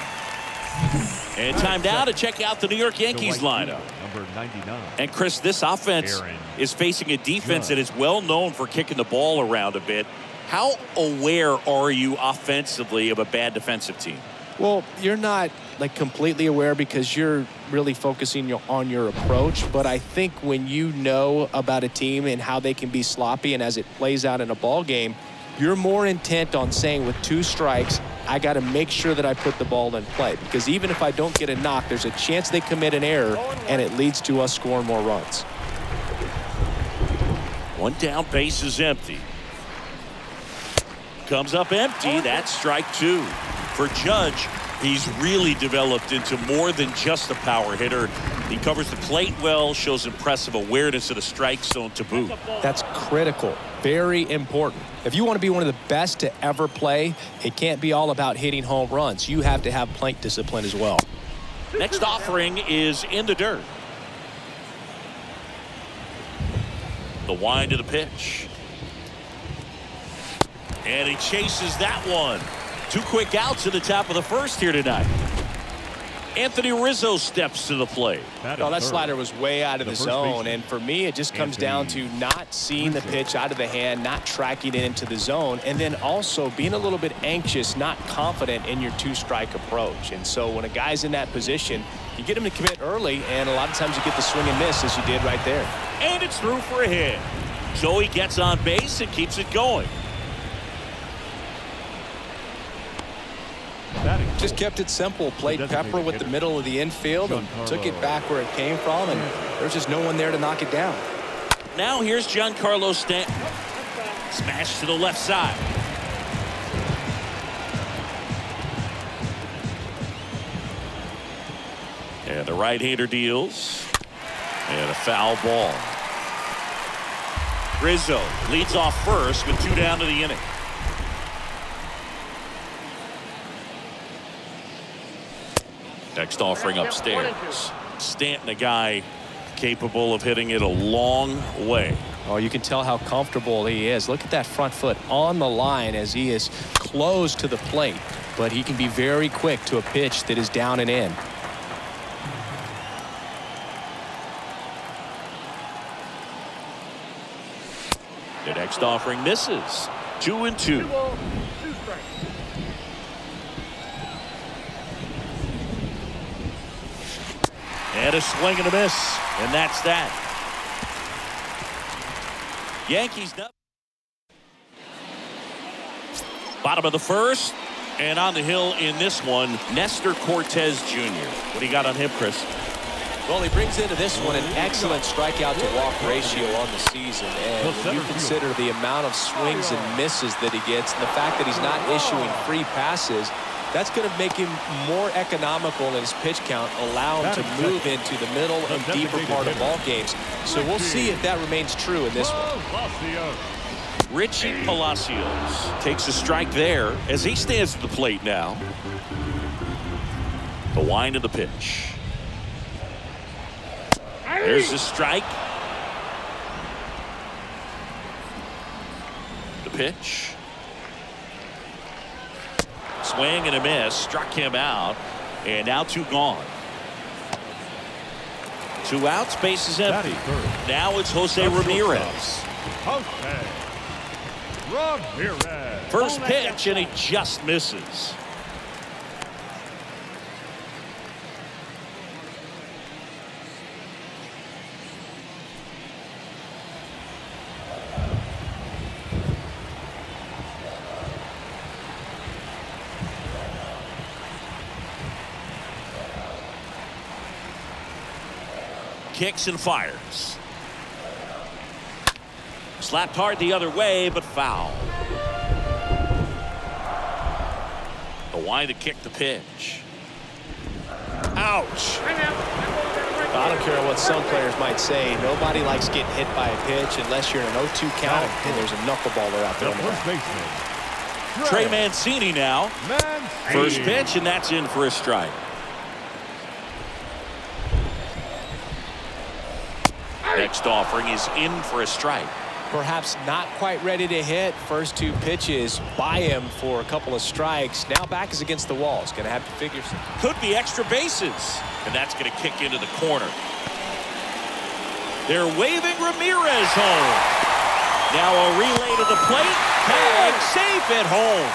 And time now to check out the New York Yankees lineup.
Number 99.
And Chris, this offense is facing a defense that is well known for kicking the ball around a bit. How aware are you offensively of a bad defensive team?
Well, you're not like completely aware because you're really focusing on your approach. But I think when you know about a team and how they can be sloppy and as it plays out in a ball game, you're more intent on saying with 2 strikes, I got to make sure that I put the ball in play. Because even if I don't get a knock, there's a chance they commit an error, and it leads to us scoring more runs.
One down, base is empty. Comes up empty. That's strike 2. For Judge, he's really developed into more than just a power hitter. He covers the plate well, shows impressive awareness of the strike zone to boot.
That's critical. Very important. If you want to be one of the best to ever play, it can't be all about hitting home runs. You have to have plate discipline as well.
Next offering is in the dirt. The wind of the pitch. And he chases that one. 2 quick outs at the top of the first here tonight. Anthony Rizzo steps to the plate.
Oh, that slider was way out of the zone. And for me, it just comes down to not seeing the pitch out of the hand, not tracking it into the zone, and then also being a little bit anxious, not confident in your 2-strike approach. And so when a guy's in that position, you get him to commit early, and a lot of times you get the swing and miss as you did right there.
And it's through for a hit. So he gets on base and keeps it going.
Just kept it simple, played pepper with the middle of the infield and took it back where it came from, and there's just no one there to knock it down.
Now here's Giancarlo Stanton. Smash to the left side. And the right-hander deals. And a foul ball. Rizzo leads off first with 2 down to the inning. Next offering upstairs. Stanton, a guy capable of hitting it a long way.
Oh, you can tell how comfortable he is. Look at that front foot on the line as he is close to the plate. But he can be very quick to a pitch that is down and in.
The next offering misses. 2-2. And a swing and a miss. And that's that. Yankees up. Bottom of the first. And on the hill in this one, Nestor Cortez Jr. What do you got on him, Chris?
Well, he brings into this one an excellent strikeout to walk ratio on the season. And when you consider the amount of swings and misses that he gets, and the fact that he's not issuing free passes, that's going to make him more economical in his pitch count, allow him to move into the middle and deeper part of ball games. So we'll see if that remains true in this one.
Richie Palacios takes a strike there as he stands at the plate now. The wind of the pitch. There's the strike. The pitch. Swing and a miss. Struck him out. And now 2 gone. 2 outs. Base is empty. Now it's Jose Ramirez. First pitch, and he just misses. kicks and fires. Slapped hard the other way, but foul. The wind to kick the pitch. Ouch.
I don't care what some players might say. Nobody likes getting hit by a pitch unless you're in an 0-2 count and there's a knuckleballer out there.
The first baseman,
Trey Mancini now. First pitch, and that's in for a strike. Next offering is in for a strike.
Perhaps not quite ready to hit. First 2 pitches by him for a couple of strikes. Now back is against the wall. He's going to have to figure something.
Could be extra bases. And that's going to kick into the corner. They're waving Ramirez home. Now a relay to the plate. Tag safe at home.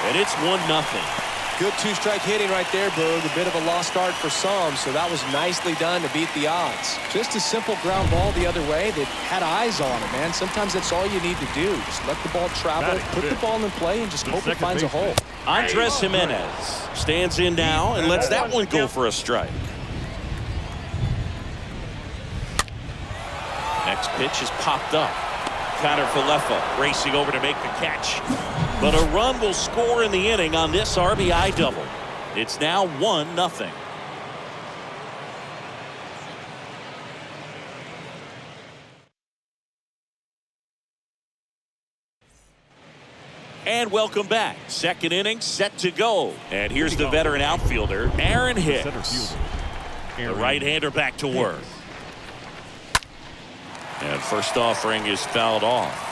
And it's 1-0.
Good 2-strike hitting right there, Boog. A bit of a lost start for some, so that was nicely done to beat the odds. Just a simple ground ball the other way that had eyes on it, man. Sometimes that's all you need to do. Just let the ball travel, put the ball in play, and just hope it finds a hole.
Andres Jimenez stands in now and lets that one go for a strike. Next pitch is popped up. Connor Falefa racing over to make the catch. But a run will score in the inning on this RBI double. It's now 1-0. And welcome back. Second inning set to go. And here's the veteran outfielder, Aaron Hicks. The right-hander back to work. And first offering is fouled off.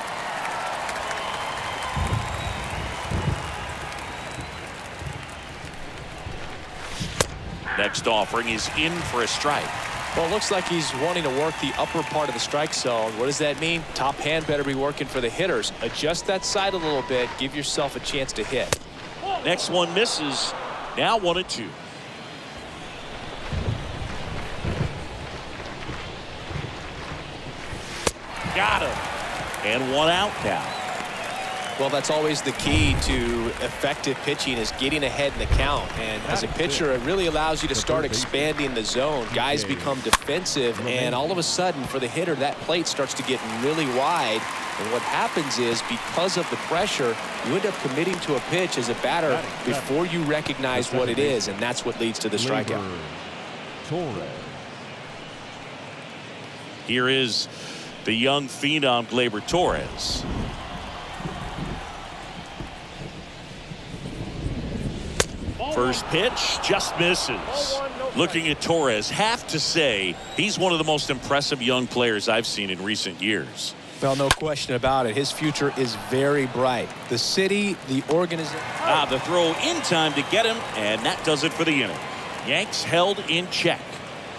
Next offering is in for a strike.
Well, it looks like he's wanting to work the upper part of the strike zone. What does that mean? Top hand better be working for the hitters. Adjust that side a little bit. Give yourself a chance to hit.
Next one misses. Now 1-2. Got him. And 1 out now.
Well, that's always the key to effective pitching, is getting ahead in the count. And as a pitcher, it really allows you to start expanding the zone. Guys become defensive, and all of a sudden, for the hitter, that plate starts to get really wide. And what happens is, because of the pressure, you end up committing to a pitch as a batter before you recognize what it is, and that's what leads to the strikeout.
Here is the young phenom, Gleyber Torres. First pitch just misses. Looking at Torres, have to say he's one of the most impressive young players I've seen in recent years.
Well, no question about it. His future is very bright. The city, the organization.
The throw in time to get him, and that does it for the inning. Yanks held in check.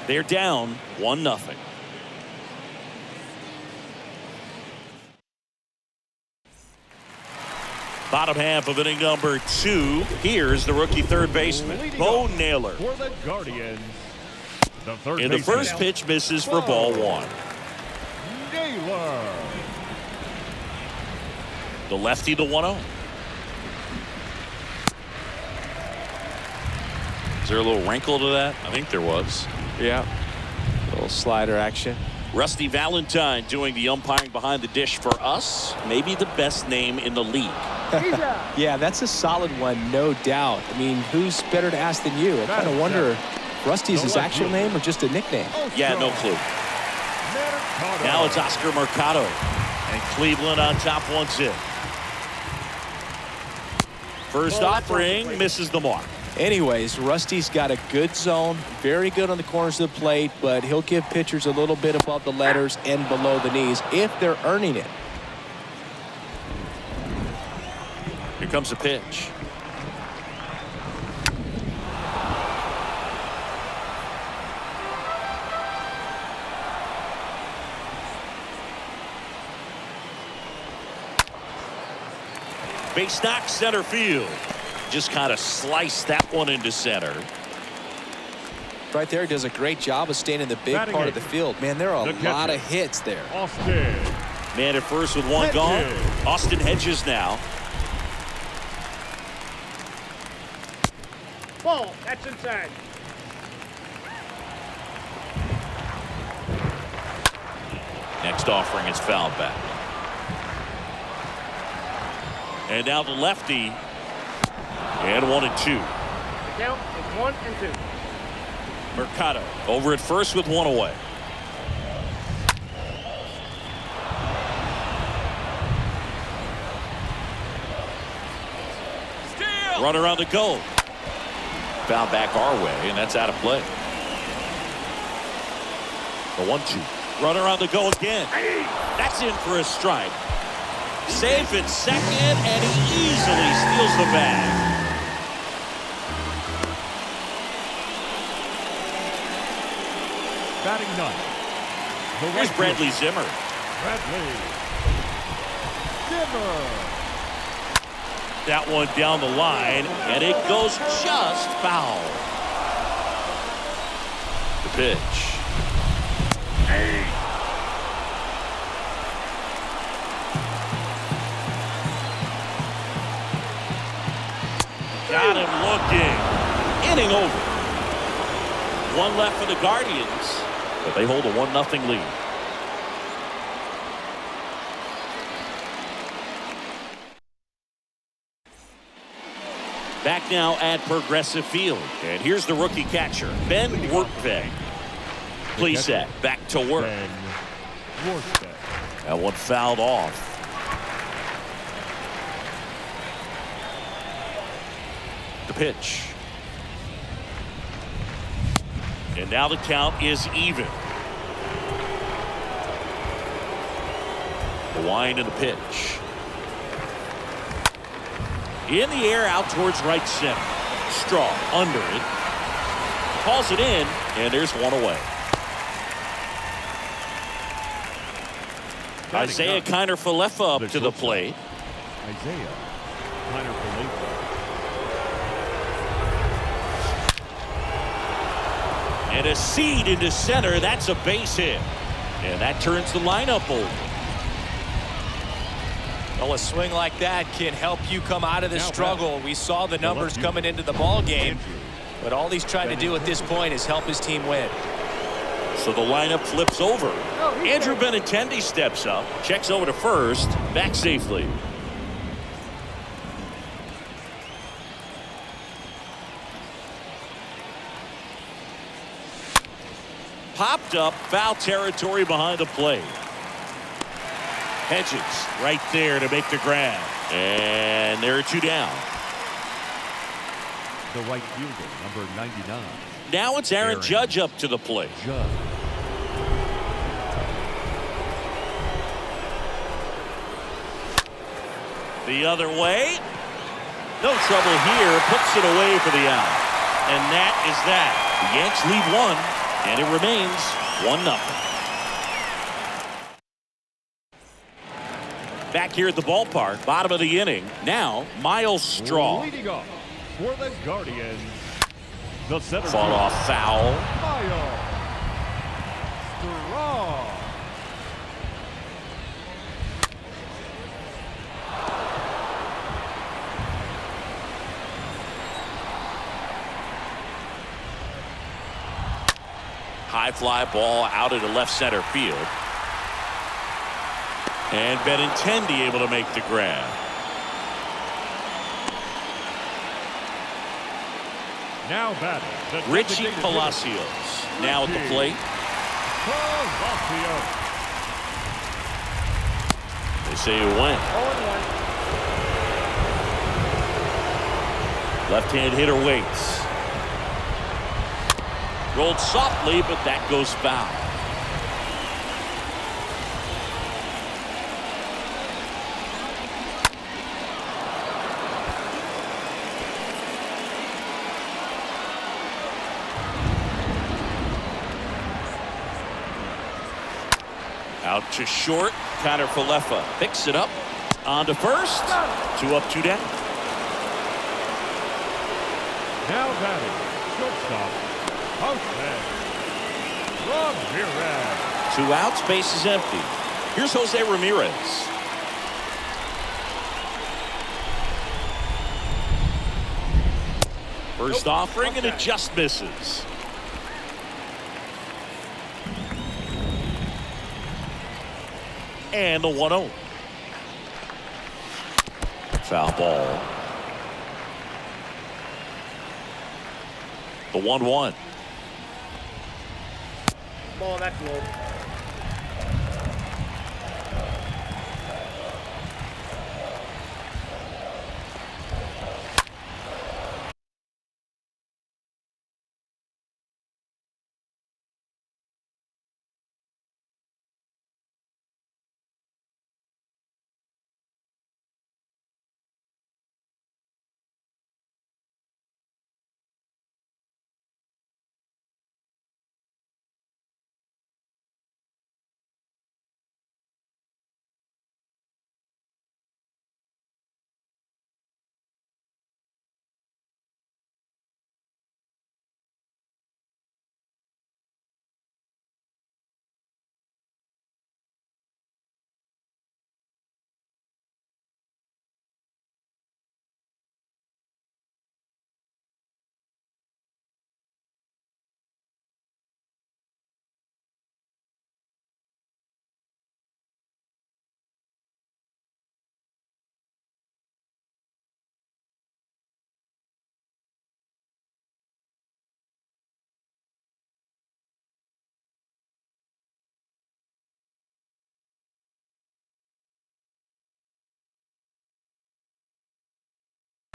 They're down 1-0. Bottom half of inning number 2. Here's the rookie third baseman, Bo Naylor.
For the Guardians,
In the first pitch misses for ball 1.
Naylor.
The lefty, the 1-0. Is there a little wrinkle to that? I think there was.
Yeah. A little slider action.
Rusty Valentine doing the umpiring behind the dish for us. Maybe the best name in the league.
Yeah, that's a solid one, no doubt. I mean, who's better to ask than you? I kind of wonder if Rusty's his actual name or just a nickname.
Yeah, no clue. Now it's Oscar Mercado. And Cleveland on top 1-0. First offering misses the mark.
Anyways, Rusty's got a good zone, very good on the corners of the plate, but he'll give pitchers a little bit above the letters and below the knees if they're earning it.
Here comes the pitch. Base knock, center field. Just kind of sliced that one into center.
Right there, does a great job of staying in the big part of the field. Man, there are a lot of hits there.
Austin.
Man at first with one gone. Austin Hedges now.
Ball. That's inside.
first offering is fouled back. And now the lefty. And 1-2.
The count is 1-2.
Mercado over at first with one away. Steal. Runner on the go. Foul back our way, and that's out of play. The 1-2. Runner on the go again. That's in for a strike. Safe at second, and he easily steals the bag.
Batting ninth.
Here's Bradley Zimmer.
Bradley Zimmer.
That one down the line, and it goes just foul. The pitch. Got him looking. Inning over. One left for the Guardians, but they hold a 1-0 lead. Back now at Progressive Field. And here's the rookie catcher, Ben Workbeck. Please set. Back to work.
Ben Workbeck.
That one fouled off. The pitch. And now the count is even. The wind and the pitch. In the air out towards right center. Straw under it. Calls it in, and there's one away. Isaiah Kiner-Falefa up to the plate.
Isaiah Kiner-Falefa.
And a seed into center. That's a base hit. And that turns the lineup over.
Well, a swing like that can help you come out of the struggle. We saw the numbers coming into the ball game, but all he's trying to do at this point is help his team win.
So the lineup flips over. Andrew Benintendi steps up, checks over to first, back safely. Popped up, foul territory behind the plate. Hedges right there to make the grab. And there are two down.
The right fielder, number 99.
Now it's Aaron Judge up to the plate.
Judge.
The other way. No trouble here. Puts it away for the out. And that is that. The Yanks lead one, and it remains 1-0. Back here at the ballpark, bottom of the inning. Now, Miles Straw.
Leading off for the Guardians, the center
Fought off foul.
Miles Straw.
High fly ball out into left center field. And Benintendi able to make the grab.
Now batting, the
Richie
designated
Palacios now at the plate.
Palacios.
They say he went.
0-1.
Left-hand hitter waits. Rolled softly, but that goes foul. Out to short. Kiner-Falefa picks it up. On to first. 2 up, 2 down.
Now batting, shortstop, Jose Ramirez.
2 outs, base is empty. Here's Jose Ramirez. First offering, and it just misses. And the 1-0. Foul ball. The 1-1.
Ball, that's low.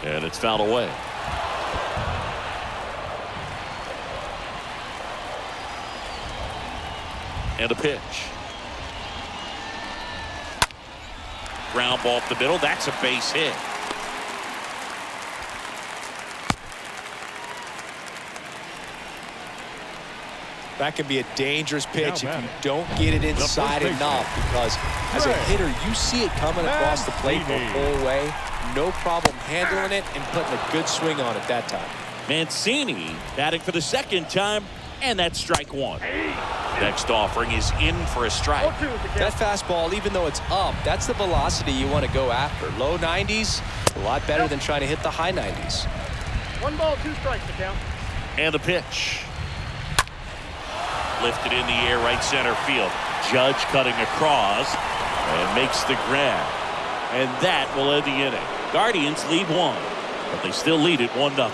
And it's fouled away. And a pitch. Ground ball up the middle. That's a base hit.
That can be a dangerous pitch if you don't get it inside enough, because as a hitter, you see it coming across the plate the whole way. No problem handling it and putting a good swing on it that time.
Mancini batting for the second time, and that's strike one. Next offering is in for a strike.
That fastball, even though it's up, that's the velocity you want to go after. Low 90s, a lot better than trying to hit the high 90s.
1 ball, 2 strikes to count.
And the pitch. Lifted in the air, right center field. Judge cutting across and makes the grab. And that will end the inning. Guardians lead 1, but they still lead it 1-0.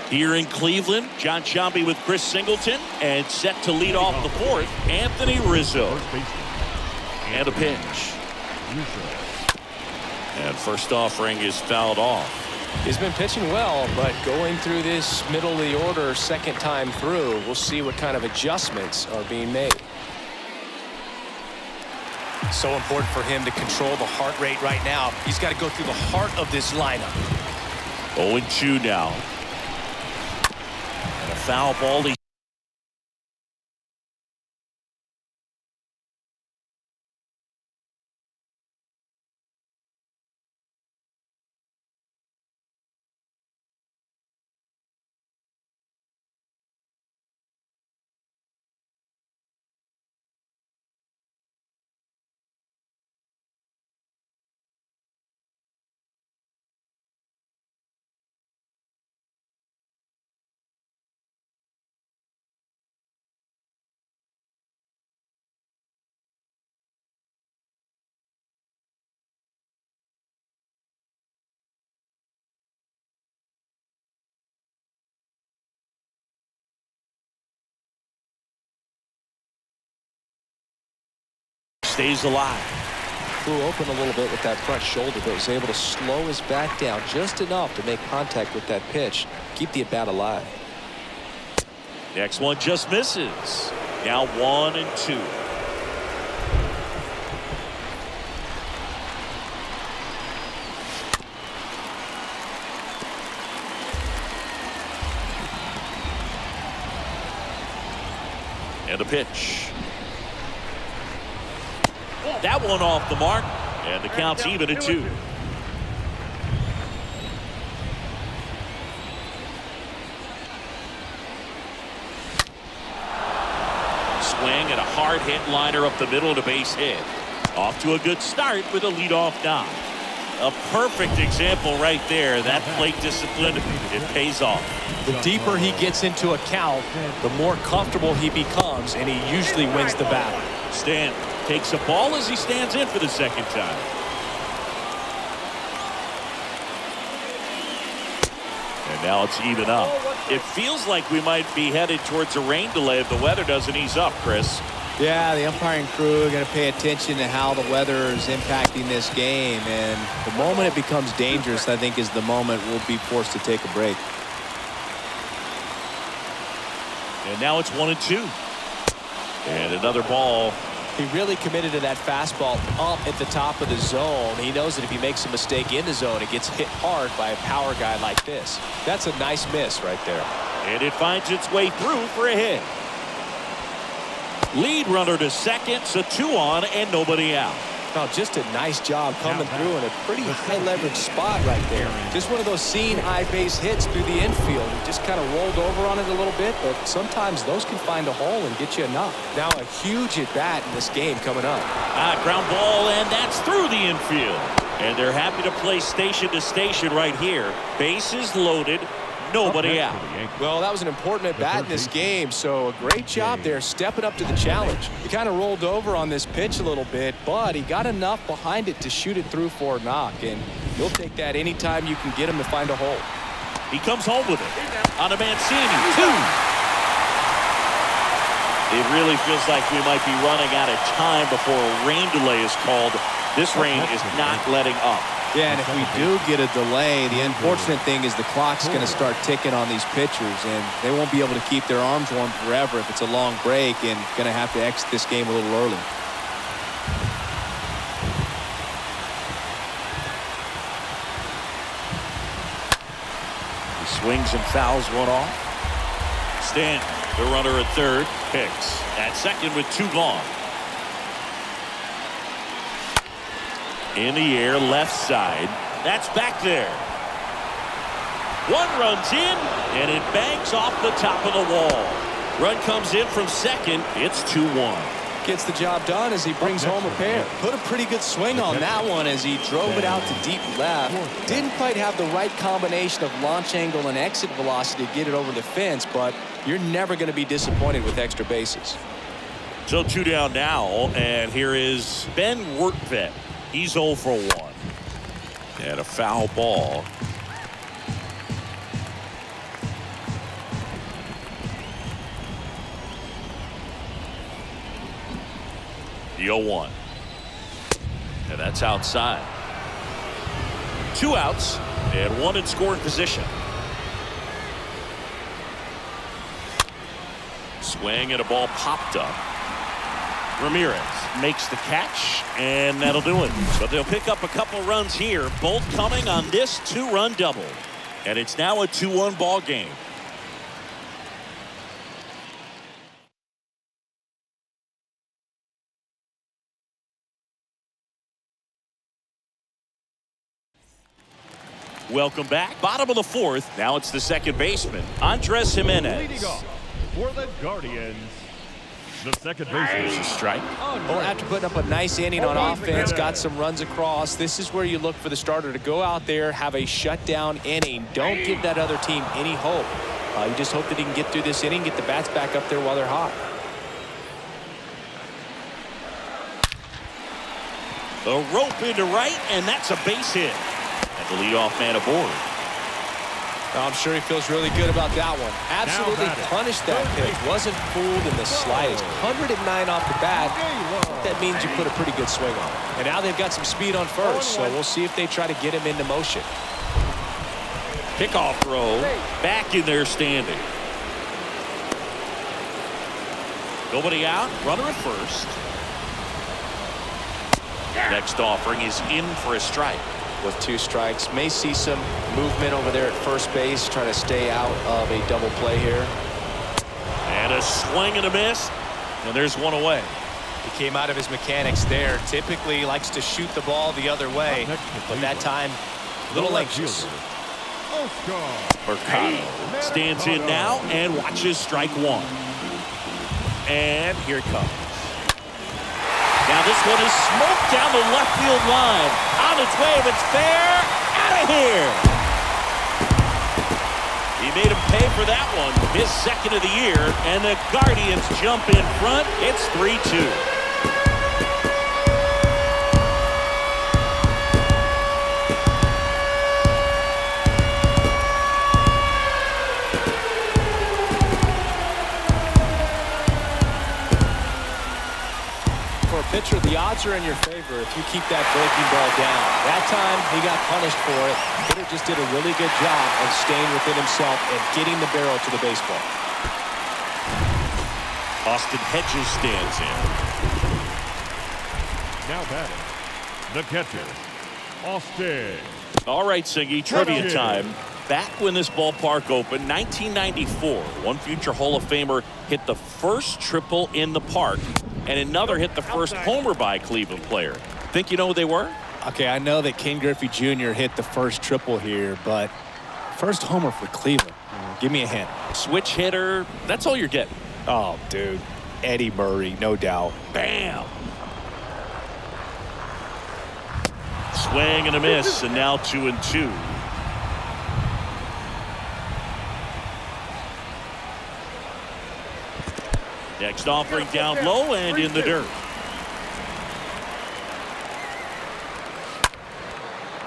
Here in Cleveland, John Sciambi with Chris Singleton, and set to lead off the 4th, Anthony Rizzo. And a pitch. And first offering is fouled off.
He's been pitching well, but going through this middle of the order second time through, we'll see what kind of adjustments are being made. So important for him to control the heart rate right now. He's got to go through the heart of this lineup.
0-2 now. And a foul ball. Stays alive.
Flew open a little bit with that front shoulder, but was able to slow his back down just enough to make contact with that pitch. Keep the at-bat alive.
Next one just misses. Now 1-2. And a pitch. That one off the mark, and the count's even at 2. Swing and a hard hit liner up the middle to base hit. Off to a good start with a leadoff knock. A perfect example right there. That plate discipline, it pays off.
The deeper he gets into a count, the more comfortable he becomes, and he usually wins the battle.
Stanton takes a ball as he stands in for the second time. And now it's even up. It feels like we might be headed towards a rain delay if the weather doesn't ease up, Chris.
Yeah, the umpiring crew are going to pay attention to how the weather is impacting this game. And the moment it becomes dangerous, I think, is the moment we'll be forced to take a break.
And now it's 1-2. And another ball.
He really committed to that fastball up at the top of the zone. He knows that if he makes a mistake in the zone, it gets hit hard by a power guy like this. That's a nice miss right there.
And it finds its way through for a hit. Lead runner to second, so 2 on and nobody out.
Oh, just a nice job coming through in a pretty high leverage spot right there. Just one of those seeing high base hits through the infield. He just kind of rolled over on it a little bit, but sometimes those can find a hole and get you enough. Now a huge at bat in this game coming up.
Ground ball, and that's through the infield. And they're happy to play station to station right here. Bases loaded. Nobody out.
Well, that was an important at-bat in this game, so a great job there stepping up to the challenge. He kind of rolled over on this pitch a little bit, but he got enough behind it to shoot it through for a knock, and you'll take that anytime you can get him to find a hole.
He comes home with it on a Mancini. 2. It really feels like we might be running out of time before a rain delay is called. This rain is not letting up.
Yeah, and if we do get a delay, the unfortunate thing is the clock's going to start ticking on these pitchers, and they won't be able to keep their arms warm forever if it's a long break, and going to have to exit this game a little early.
He swings and fouls one off. Stanton, the runner at third, picks at second with 2 gone. In the air, left side. That's back there. 1 runs in, and it bangs off the top of the wall. Run comes in from second. It's 2-1.
Gets the job done as he brings home a pair. Put a pretty good swing on that one as he drove it out to deep left. Didn't quite have the right combination of launch angle and exit velocity to get it over the fence, but you're never going to be disappointed with extra bases.
So 2 down now, and here is Ben Wertvet. He's 0 for 1. And a foul ball. The 0-1. And that's outside. 2 outs and 1 in scoring position. Swing and a ball popped up. Ramirez makes the catch, and that'll do it. But they'll pick up a couple runs here, both coming on this 2-run double. And it's now a 2-1 ball game. Welcome back. Bottom of the 4th. Now it's the second baseman, Andres Jimenez.
Leading off for the Guardians, the second baseman.
There's a strike.
Well, after putting up a nice inning on offense, got some runs across, this is where you look for the starter to go out there, have a shutdown inning. Don't give that other team any hope. You just hope that he can get through this inning, get the bats back up there while they're hot.
The rope into right, and that's a base hit. And the leadoff man aboard.
I'm sure he feels really good about that one. Absolutely punished that pitch. Wasn't fooled in the slightest. 109 off the bat. That means you put a pretty good swing on it. And now they've got some speed on first, so we'll see if they try to get him into motion.
Pickoff throw. Back in there standing. Nobody out. Runner at first. Next offering is in for a strike.
With 2 strikes, may see some movement over there at first base, trying to stay out of a double play here.
And a swing and a miss, and there's 1 away.
He came out of his mechanics there. Typically likes to shoot the ball the other way, but that time a little anxious.
Mercado stands in now and watches strike 1. And here it comes. Now this one is smoked down the left field line. On its way, if it's fair, out of here. He made him pay for that one, his second of the year, and the Guardians jump in front. It's 3-2.
for a pitcher, the odds are in your favor if you keep that breaking ball down. That time, he got punished for it. Hitter just did a really good job of staying within himself and getting the barrel to the baseball.
Austin Hedges stands in.
Now batting, the catcher, Austin.
All right, Singy, trivia time. Back when this ballpark opened, 1994, one future Hall of Famer hit the first triple in the park, and another hit the first homer by a Cleveland player. Think you know who they were?
Okay, I know that Ken Griffey Jr. hit the first triple here, but first homer for Cleveland. Give me a hint.
Switch hitter. That's all you're getting.
Oh, dude. Eddie Murray, no doubt.
Bam! Swing and a miss, and now 2-2. Next offering down low and in the dirt.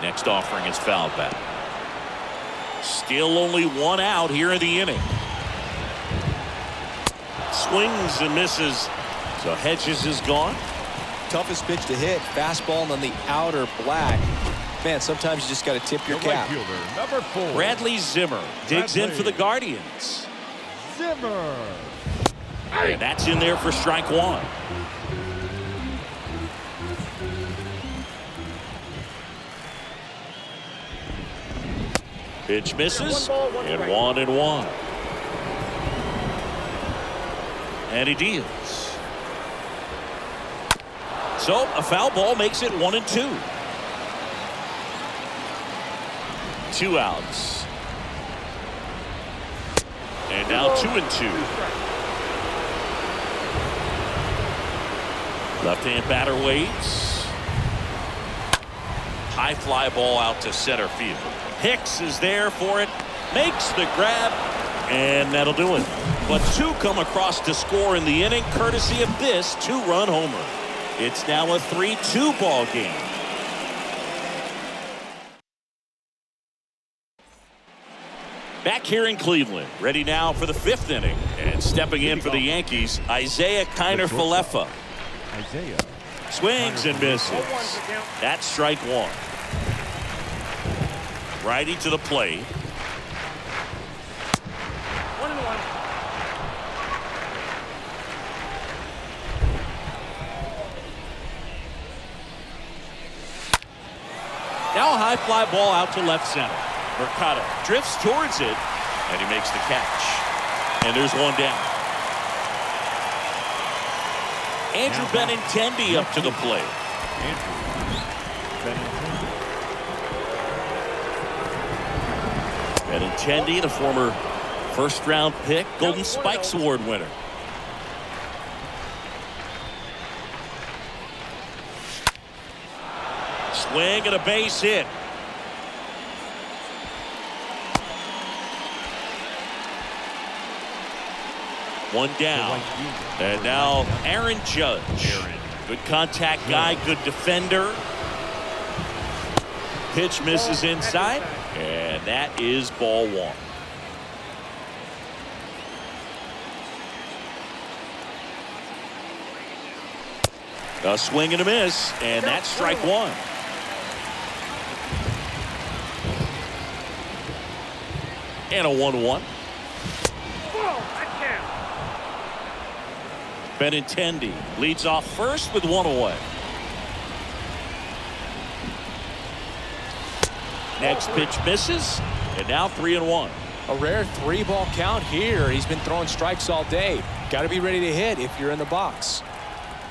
Next offering is fouled back. Still only one out here in the inning. Swings and misses. So Hedges is gone.
Toughest pitch to hit. Fastball on the outer black. Man, sometimes you just got to tip your
The
cap.
right fielder, number 4.
Bradley Zimmer digs in for the Guardians.
Zimmer.
And that's in there for strike one. Pitch misses, and 1-1. And he deals. So a foul ball makes it 1-2. 2 outs. And now 2-2. Left-hand batter waits. High fly ball out to center field. Hicks is there for it. Makes the grab. And that'll do it. But 2 come across to score in the inning, courtesy of this 2-run homer. It's now a 3-2 ball game. Back here in Cleveland, ready now for the 5th inning. And stepping in for the Yankees, Isaiah Kiner-Falefa.
Isaiah.
Swings and misses. That's strike one. Righty to the plate.
1-1.
Now a high fly ball out to left center. Mercado drifts towards it, and he makes the catch. And there's one down. Andrew Benintendi up to the plate. Benintendi, the former first-round pick, Golden Spikes Award winner. Swing and a base hit. One down. And now Aaron Judge. Good contact guy, good defender. Pitch misses inside, and that is ball one. A swing and a miss, and that's strike one. And a 1-1. Benintendi leads off first with one away. Next pitch misses, and now 3-1.
A rare 3-ball count here. He's been throwing strikes all day. Got to be ready to hit if you're in the box.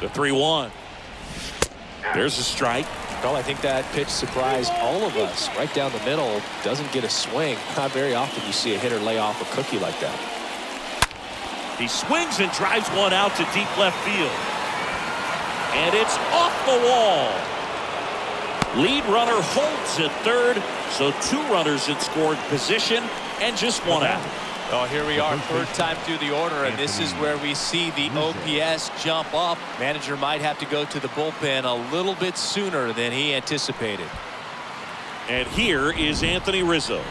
The 3-1. There's a strike.
Well, I think that pitch surprised all of us. Right down the middle, doesn't get a swing. Not very often you see a hitter lay off a cookie like that.
He swings and drives one out to deep left field. And it's off the wall. Lead runner holds at third, so 2 runners in scoring position and just 1 out.
Oh, here we are, third time through the order, and this is where we see the OPS jump up. Manager might have to go to the bullpen a little bit sooner than he anticipated.
And here is Anthony Rizzo.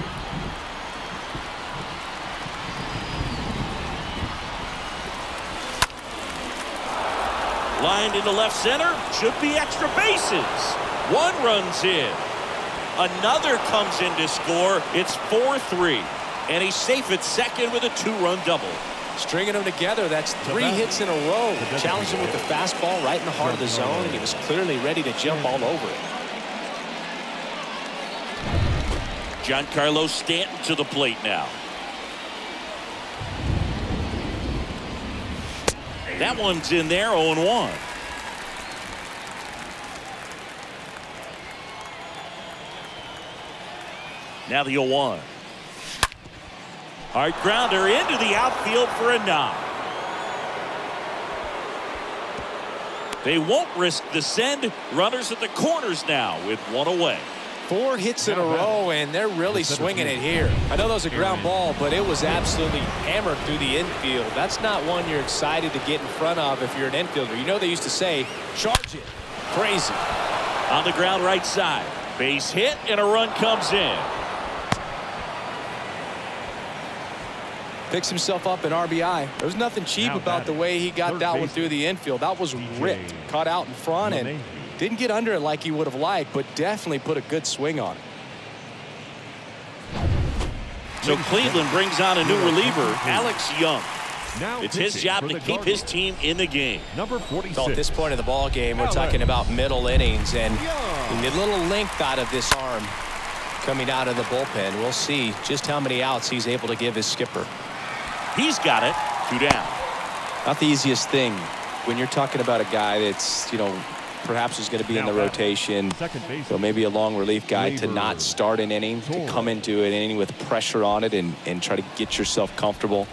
Lined into left center. Should be extra bases. One runs in. Another comes in to score. It's 4-3. And he's safe at second with a 2-run double.
Stringing them together, that's 3 hits in a row. Challenged him with the fastball right in the heart of the zone, and he was clearly ready to jump all over it.
Giancarlo Stanton to the plate now. That one's in there, 0-1. Now the 0-1. Hard grounder into the outfield for a knock. They won't risk the send. Runners at the corners now with 1 away.
4 hits in a row, and they're really swinging it here. I know that was a ground ball, but it was absolutely hammered through the infield. That's not one you're excited to get in front of if you're an infielder. You know they used to say, charge it. Crazy.
On the ground right side. Base hit, and a run comes in.
Picks himself up an RBI. There's nothing cheap about the way he got that one through the infield. That was ripped. Caught out in front and didn't get under it like he would have liked, but definitely put a good swing on it.
So Cleveland brings on a new reliever, Alex Young. It's his job to keep his team in the game.
Number 46.
So at this point in the ball game, we're talking about middle innings, and a little length out of this arm coming out of the bullpen. We'll see just how many outs he's able to give his skipper.
He's got it. 2 down.
Not the easiest thing when you're talking about a guy that's, perhaps is going to be in the rotation, so maybe a long relief guy, to not start an inning, to come into an inning with pressure on it and try to get yourself comfortable.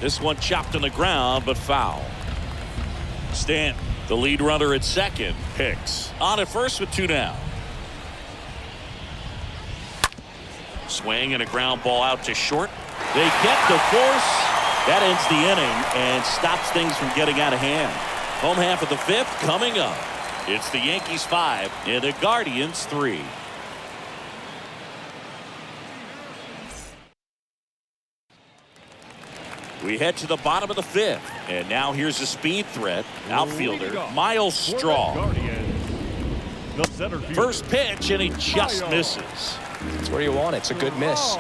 This one chopped on the ground, but foul. Stanton, the lead runner at second, picks. On at first with 2 down. Swing and a ground ball out to short. They get the force. That ends the inning and stops things from getting out of hand. Home half of the 5th coming up. It's the Yankees 5 and the Guardians 3. We head to the bottom of the 5th, and now here's a speed threat. Outfielder Miles Straw. First pitch, and he just misses.
That's where you want it. It's a good miss.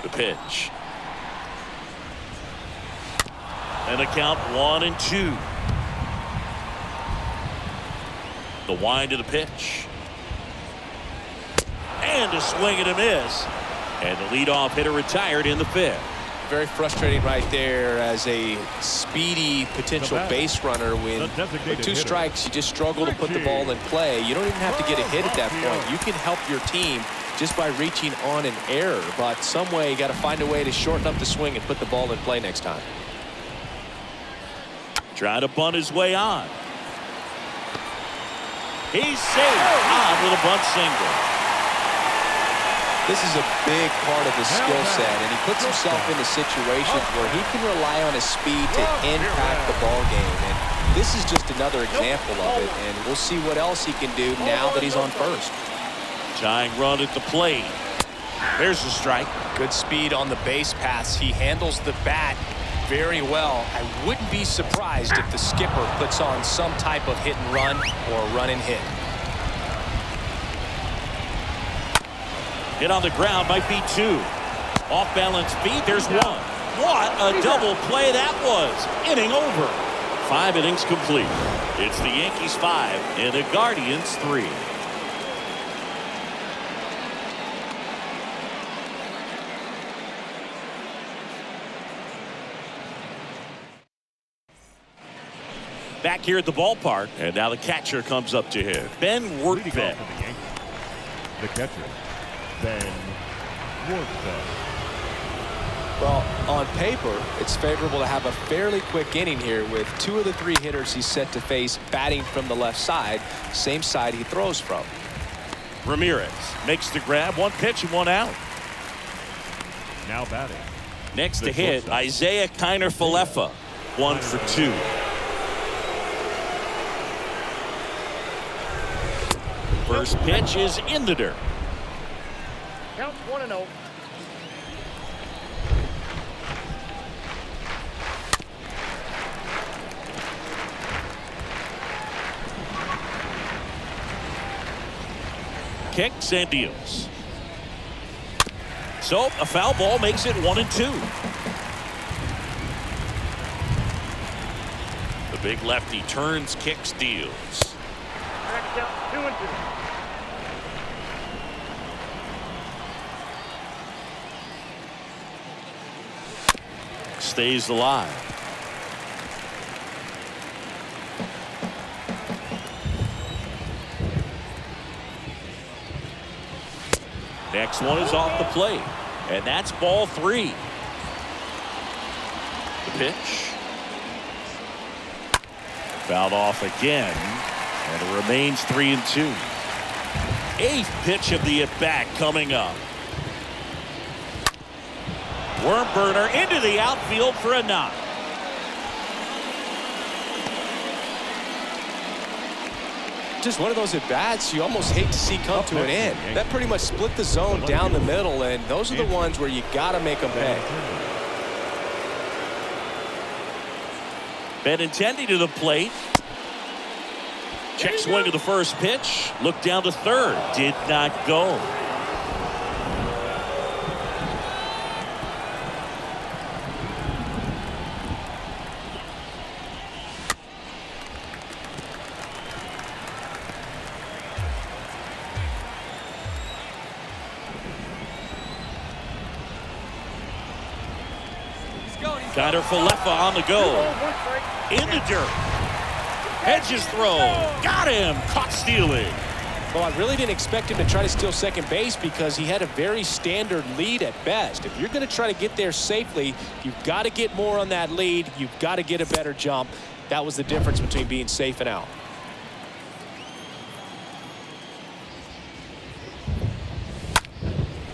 The pitch. And the count 1-2. The wind of the pitch. And a swing and a miss. And the leadoff hitter retired in the 5th.
Very frustrating right there as a speedy potential base runner. With 2 strikes, you just struggle to put the ball in play. You don't even have to get a hit at that point. You can help your team just by reaching on an error. But some way, you got to find a way to shorten up the swing and put the ball in play next time.
Trying to bunt his way on. He's safe on with a bunt single.
This is a big part of his skill set, and he puts himself into situations where he can rely on his speed to impact the ball game. And this is just another example of it, and we'll see what else he can do now that he's on first.
Tying run at the plate. There's the strike.
Good speed on the base pass. He handles the bat very well. I wouldn't be surprised if the skipper puts on some type of hit and run or run and hit.
Hit on the ground, might be 2. Off balance feet, there's 1. What a double play that was. Inning over. 5 innings complete. It's the Yankees 5 and the Guardians 3. Back here at the ballpark, and now the catcher comes up to him. Ben Wortbeck.
The catcher, Ben Wortbeck.
Well, on paper, it's favorable to have a fairly quick inning here with 2 of the 3 hitters he's set to face batting from the left side, same side he throws from.
Ramirez makes the grab, 1 pitch and 1 out.
Now batting.
Next to hit, Isaiah Kiner-Falefa, 1 for 2. First pitch is in the dirt.
Count 1-0.
Kicks and deals. So a foul ball makes it 1-2. The big lefty turns, kicks, deals.
Next count 2-2.
Stays alive. Next one is off the plate, and that's ball 3. The pitch. Fouled off again, and it remains 3-2. 8th pitch of the at-bat coming up. Worm burner into the outfield for a knock.
Just one of those at-bats you almost hate to see come to an end. That pretty much split the zone down the middle, and those are the ones where you got to make them pay.
Benintendi to the plate. Check swing of the first pitch. Look down to third. Did not go. Tyler Falefa on the go. In the dirt. Hedges throw. Got him. Caught stealing.
Well, I really didn't expect him to try to steal second base because he had a very standard lead at best. If you're going to try to get there safely, you've got to get more on that lead. You've got to get a better jump. That was the difference between being safe and out.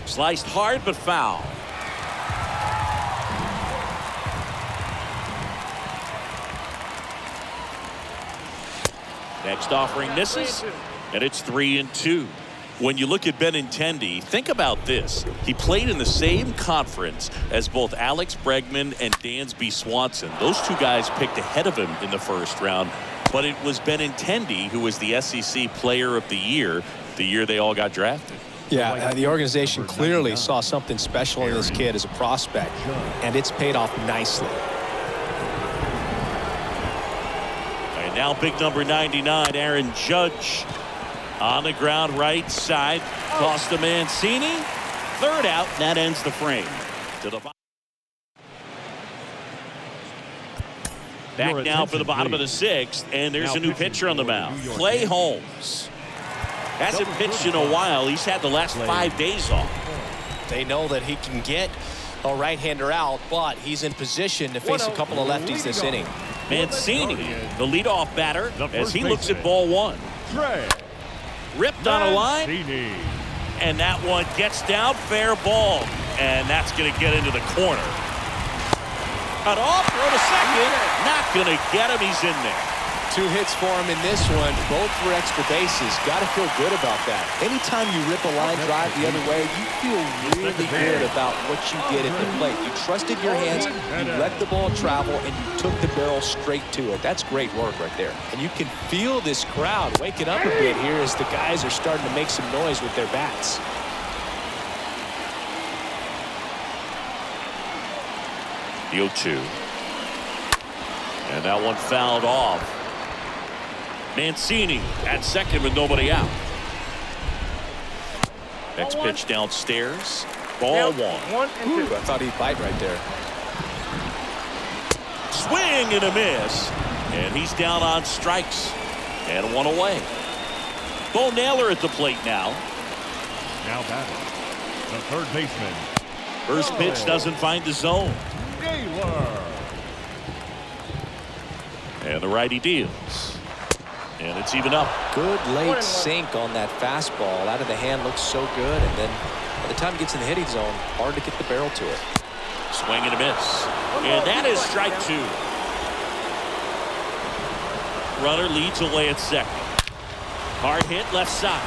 Sliced hard but foul. Next offering misses, and it's 3-2. When you look at Benintendi, think about this. He played in the same conference as both Alex Bregman and Dansby Swanson. Those two guys picked ahead of him in the first round, but it was Benintendi who was the SEC Player of the year they all got drafted.
Yeah, the organization clearly saw something special in this kid as a prospect, and it's paid off nicely.
Now big number 99, Aaron Judge, on the ground right side. Toss to Mancini. Third out, and that ends the frame. To the back now for the bottom of the 6th, and there's a new pitcher on the mound. Clay Holmes. Hasn't pitched in a while. He's had the last 5 days off.
They know that he can get a right-hander out, but he's in position to face a couple of lefties this inning.
Mancini, the leadoff batter, as he looks at ball 1. Ripped on a line, and that one gets down, fair ball, and that's going to get into the corner. Cut off, throw to second, not going to get him, he's in there.
2 hits for him in this one, both for extra bases. Got to feel good about that. Anytime you rip a line drive the other way, you feel really good about what you get at the plate. You trusted your hands, you let the ball travel, and you took the barrel straight to it. That's great work right there. And you can feel this crowd waking up a bit here as the guys are starting to make some noise with their bats.
The 0-2. And that one fouled off. Mancini at second with nobody out. Next pitch downstairs. Ball 1.
1-2.
I thought he'd bite right there.
Swing and a miss. And he's down on strikes. And 1 away. Bo Naylor at the plate now.
Now batting, the third baseman.
First pitch doesn't find the zone.
Naylor.
And the righty deals. And it's even up.
Good late sink on that fastball. Out of the hand looks so good, and then by the time it gets in the hitting zone, hard to get the barrel to it.
Swing and a miss. And that is strike 2. Runner leads away at second. Hard hit left side.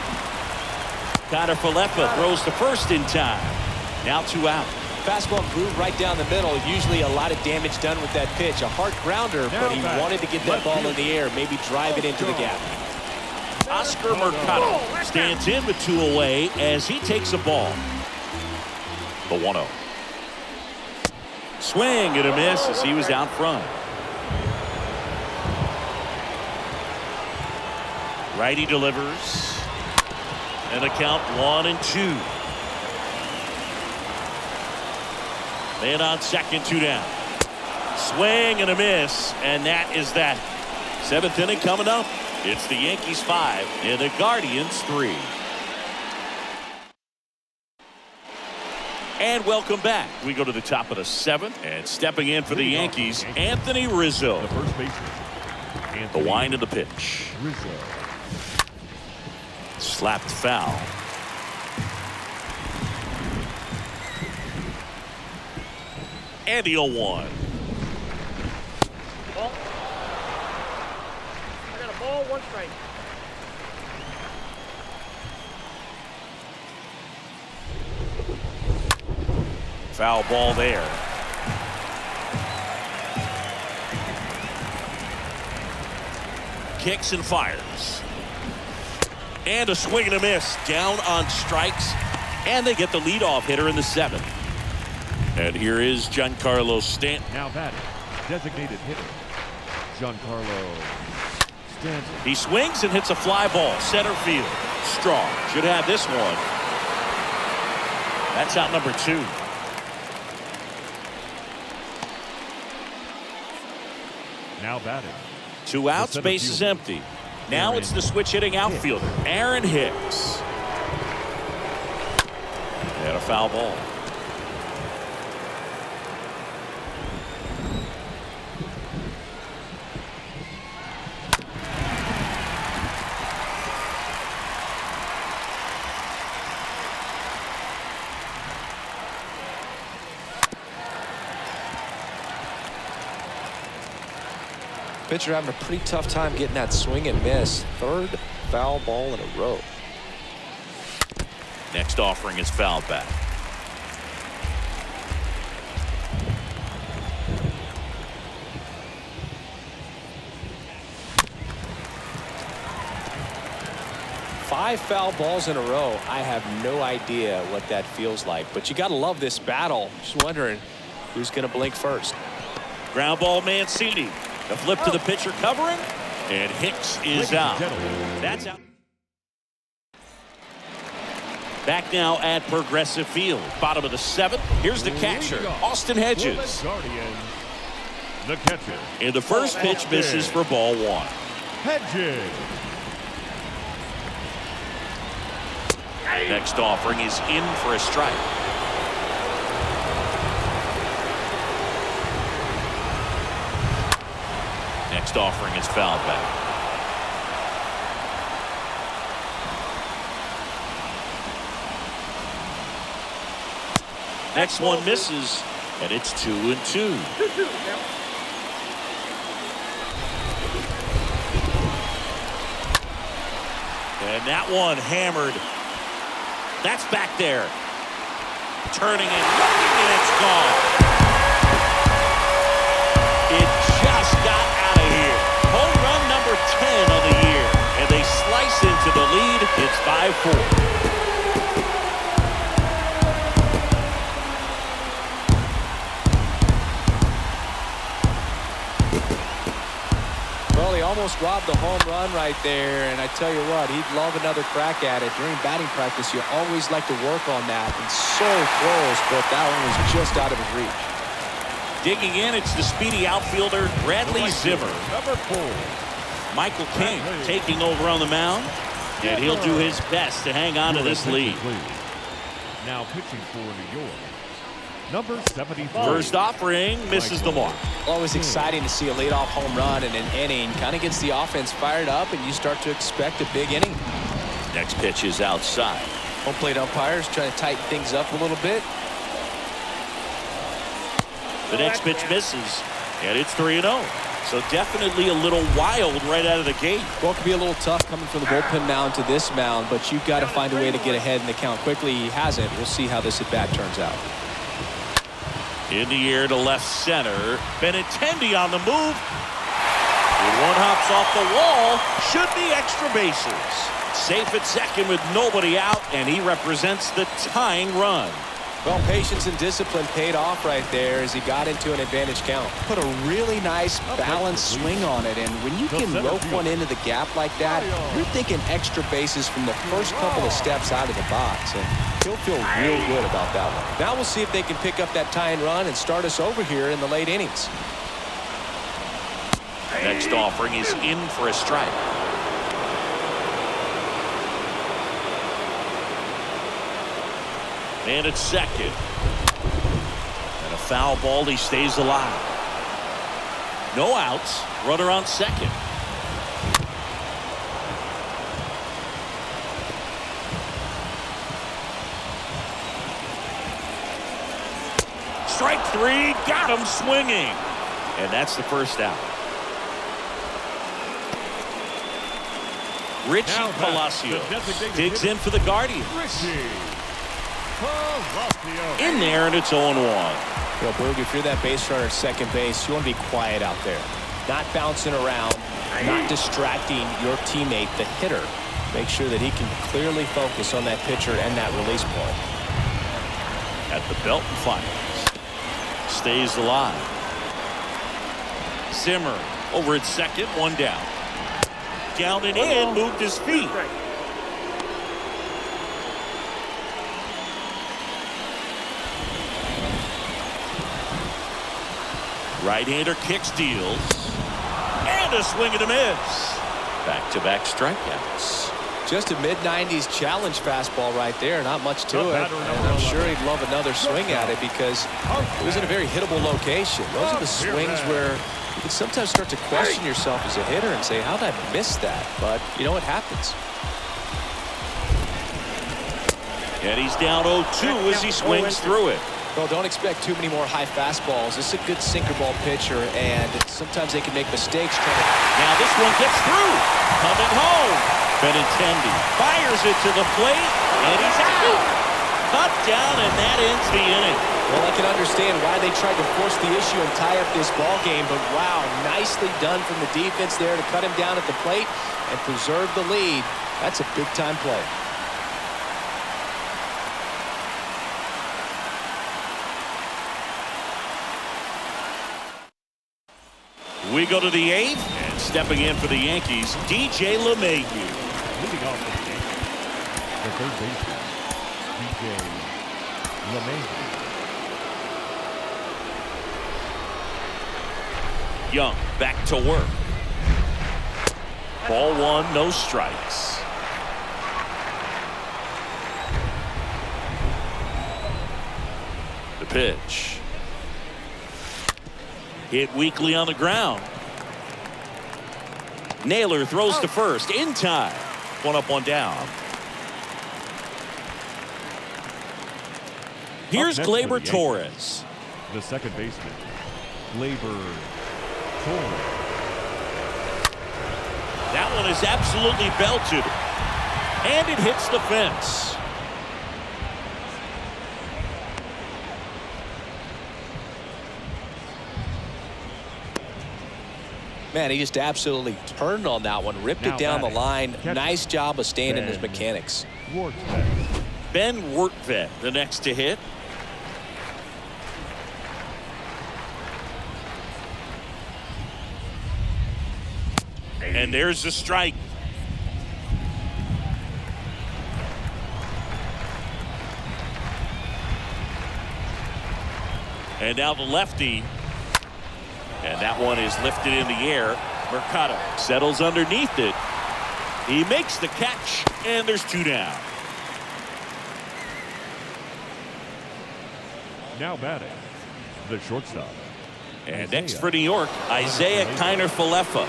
Connor Falefa throws the first in time. Now 2 out.
Fastball groove right down the middle. Usually a lot of damage done with that pitch. A hard grounder, but he wanted to get that ball in the air, maybe drive it into the gap.
Oscar Mercado stands in with 2 away as he takes a ball. The 1-0. Swing and a miss as he was out front. Righty delivers. And a count 1-2. Man on second, 2 down. Swing and a miss, and that is that. 7th inning coming up. It's the Yankees 5 and the Guardians 3. And welcome back. We go to the top of the 7th, and stepping in for the Yankees, Anthony Rizzo.
The first baseman.
The wind of the pitch.
Rizzo.
Slapped foul. And the 0-1.
Ball. I got a ball, 1 strike.
Foul ball there. Kicks and fires. And a swing and a miss. Down on strikes. And they get the leadoff hitter in the 7th. And here is Giancarlo Stanton.
Now batting, designated hitter, Giancarlo Stanton.
He swings and hits a fly ball. Center field. Strong. Should have this one. That's out number 2.
Now batting.
2 outs, base is empty. Now it's the switch hitting outfielder, Aaron Hicks. And a foul ball.
Pitcher having a pretty tough time getting that swing and miss. 3rd foul ball in a row.
Next offering is fouled back.
Five foul balls in a row. I have no idea what that feels like, but you got to love this battle. Just wondering who's going to blink first.
Ground ball, Mancini. The flip to the pitcher covering, and Hicks is out. That's out. Back now at Progressive Field. Bottom of the 7th. Here's the catcher, Austin Hedges.
Guardians, the catcher.
And the first pitch misses for ball 1.
Hedges.
Next offering is in for a strike. Next offering is fouled back. Next one misses, and it's 2-2.
2-2 now.
And that one hammered. That's back there. Turning and looking, and it's gone. It just got out of here. Home run number 10 of the year. And they slice into the lead. It's 5-4.
Well, he almost robbed the home run right there, and I tell you what, he'd love another crack at it. During batting practice, you always like to work on that, and so close, but that one was just out of his reach.
Digging in, it's the speedy outfielder, Bradley Zimmer.
Number 4.
Michael King taking over on the mound, and he'll do his best to hang on to this lead.
Now pitching for New York, number 74.
First offering misses the mark.
Always exciting to see a leadoff home run in an inning. Kind of gets the offense fired up, and you start to expect a big inning.
Next pitch is outside.
Home plate umpires trying to tighten things up a little bit.
The next pitch misses, and it's 3-0. So definitely a little wild right out of the gate.
Well, it could be a little tough coming from the bullpen mound to this mound, but you've got to find a way to get ahead in the count quickly. He hasn't. We'll see how this at-bat turns out.
In the air to left center. Benintendi on the move. When one hops off the wall, should be extra bases. Safe at second with nobody out, and he represents the tying run.
Well, patience and discipline paid off right there as he got into an advantage count. Put a really nice balanced swing on it, and when you can rope one into the gap like that, you're thinking extra bases from the first couple of steps out of the box, and he'll feel real good about that one. Now we'll see if they can pick up that tying run and start us over here in the late innings.
Next offering is in for a strike. And at second. And a foul ball. He stays alive. No outs. Runner on second. Strike three. Got him swinging. And that's the first out. Richie Palacio digs in for the Guardians. In there, and it's 0-1.
Well, Boog, if you're that base runner at second base, you want to be quiet out there. Not bouncing around, not distracting your teammate, the hitter. Make sure that he can clearly focus on that pitcher and that release point.
At the belt and fires. Stays alive. Zimmer over at second, one down. Down and in, moved his feet. Right-hander kicks, deals. And a swing and a miss. Back-to-back strikeouts.
Just a mid-90s challenge fastball right there. Not much to it. And I'm sure he'd love another swing at it because it was in a very hittable location. Those are the swings where you can sometimes start to question yourself as a hitter and say, how did I miss that? But, you know, it happens.
And he's down 0-2 as he swings through it.
Well, don't expect too many more high fastballs. This is a good sinker ball pitcher, and sometimes they can make mistakes trying to...
Now this one gets through. Coming home. Benintendi fires it to the plate, and he's out. Cut down, and that ends the inning.
Well, I can understand why they tried to force the issue and tie up this ball game, but wow, nicely done from the defense there to cut him down at the plate and preserve the lead. That's a big-time play.
We go to the eighth, and stepping in for the Yankees, DJ LeMahieu.
Leading off the third baseman, DJ LeMahieu.
Young back to work. Ball one, no strikes. The pitch. Hit weakly on the ground. Naylor throws to first in time. One up, one down. Here's Gleyber Torres.
The second baseman, Gleyber Torres.
That one is absolutely belted. And it hits the fence.
Man, he just absolutely turned on that one, ripped it down the line. Nice job of staying in his mechanics.
Ben Wertvet, the next to hit. And there's the strike. And now the lefty. And that one is lifted in the air. Mercado settles underneath it. He makes the catch, and there's two down.
Now batting, the shortstop.
And next for New York, Isaiah Kiner-Falefa.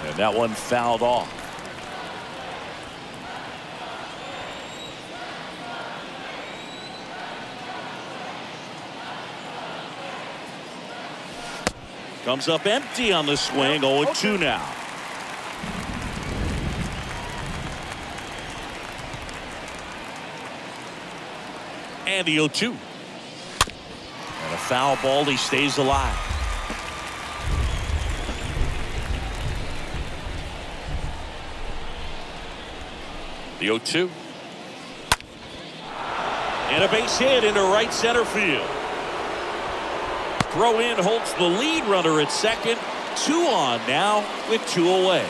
And that one fouled off. Comes up empty on the swing. 0-2 now. And the 0-2. And a foul ball. He stays alive. The 0-2. And a base hit into right center field. Throw in holds the lead runner at second. 2 on now with 2 away.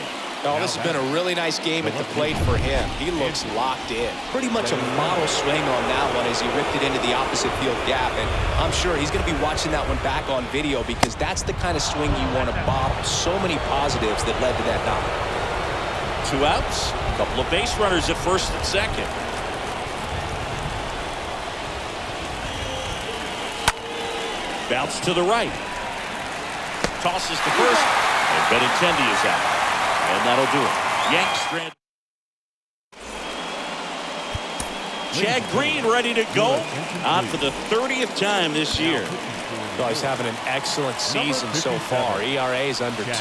Oh, this has been a really nice game at the plate for him. He looks locked in. Pretty much a model swing on that one as he ripped it into the opposite field gap. And I'm sure he's going to be watching that one back on video because that's the kind of swing you want to bottle. So many positives that led to that knock.
2 outs. A couple of base runners at first and second. Bounce to the right. Tosses to first. And Benintendi is out. And that'll do it. Yanks strand. Chad Green ready to go. On for the 30th time this year.
Oh, he's having an excellent season so far. ERA is under 2. A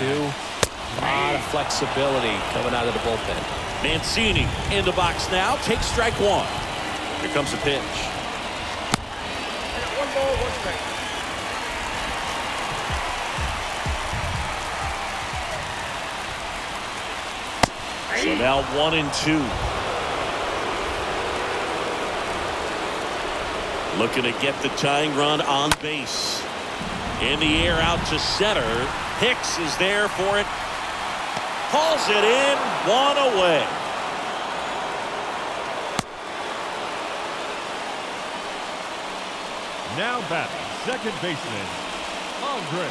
lot of flexibility coming out of the bullpen.
Mancini in the box now. Takes strike 1. Here comes the pitch.
1 ball, 1 strike.
So now 1-2. Looking to get the tying run on base. In the air out to center. Hicks is there for it. Hauls it in. 1 away.
Now batting, second baseman, Andre.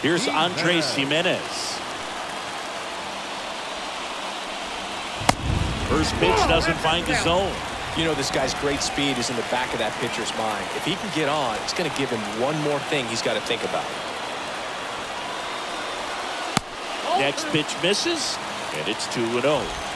Here's Andres Jimenez. First pitch doesn't find the zone.
You know, this guy's great speed is in the back of that pitcher's mind. If he can get on, it's going to give him one more thing he's got to think about.
Next pitch misses, and it's 2-0.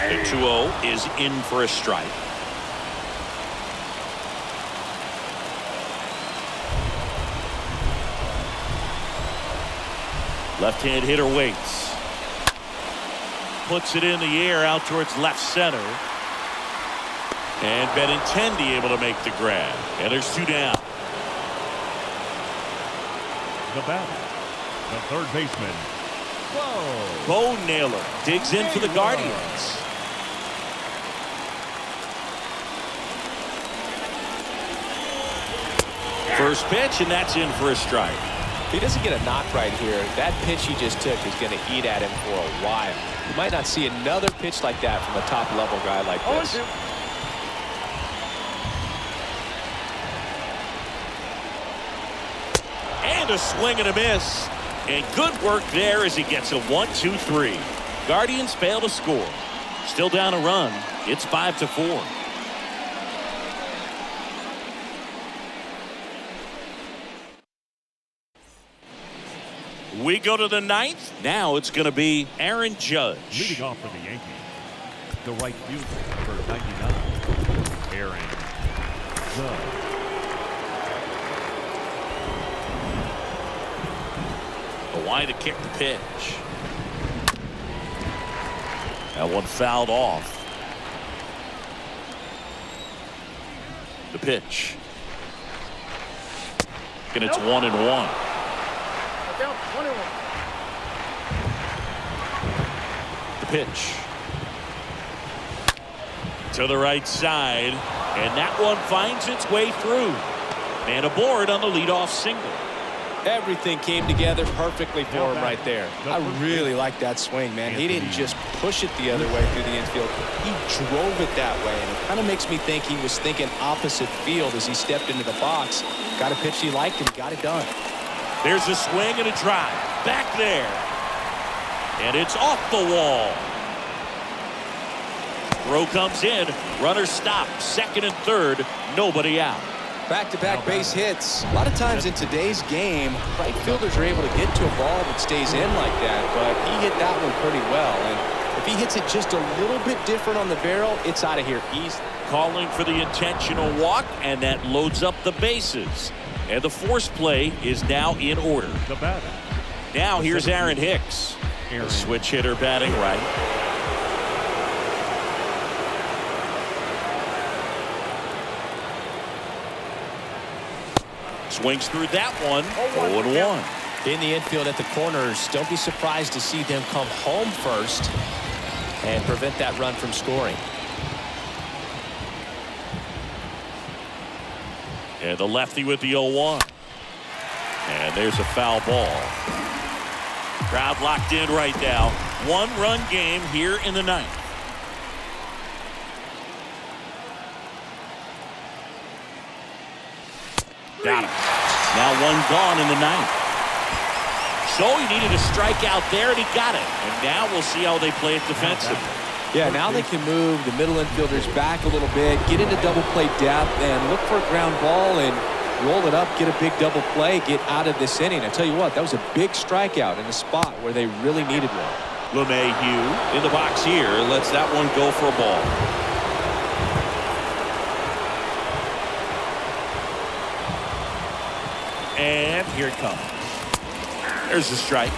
The 2-0 is in for a strike. Left-hand hitter waits. Puts it in the air out towards left center. And Benintendi able to make the grab. And there's 2 down.
The batter, the third baseman,
Bo Naylor digs in for the Guardians. First pitch, and that's in for a strike.
If he doesn't get a knock right here, that pitch he just took is going to eat at him for a while. You might not see another pitch like that from a top-level guy like this.
And a swing and a miss. And good work there as he gets a 1-2-3. Guardians fail to score. Still down a run. It's 5-4. We go to the 9th. Now it's going to be Aaron Judge.
leading off for the Yankees. The right fielder, number 99, Aaron Judge.
Wide to kick the pitch. That one fouled off. The pitch. And it's 1-1.
Down 21.
The pitch. To the right side. And that one finds its way through. Man aboard on the leadoff single.
Everything came together perfectly for him right there. I really like that swing, man. He didn't just push it the other way through the infield. He drove it that way, and it kind of makes me think he was thinking opposite field as he stepped into the box. Got a pitch he liked and got it done.
There's a swing and a drive. Back there. And it's off the wall. Throw comes in. Runner stopped. Second and third. Nobody out.
Back-to-back base hits. A lot of times in today's game, right fielders are able to get to a ball that stays in like that, but he hit that one pretty well. And if he hits it just a little bit different on the barrel, it's out of here easily.
Calling for the intentional walk, and that loads up the bases. And the force play is now in order.
The batter.
Now here's Aaron Hicks. A switch hitter batting right. Swings through that one. 0-1.
In the infield at the corners, don't be surprised to see them come home first and prevent that run from scoring.
And the lefty with the 0-1. And there's a foul ball. Crowd locked in right now. One-run game here in the ninth. Got him. Now one gone in the ninth. So he needed a strikeout there, and he got it. And now we'll see how they play it defensively.
Yeah, now they can move the middle infielders back a little bit, get into double play depth, and look for a ground ball and roll it up, get a big double play, get out of this inning. I tell you what, that was a big strikeout in a spot where they really needed one.
LeMahieu in the box here lets that one go for a ball. And here it comes. There's the strike.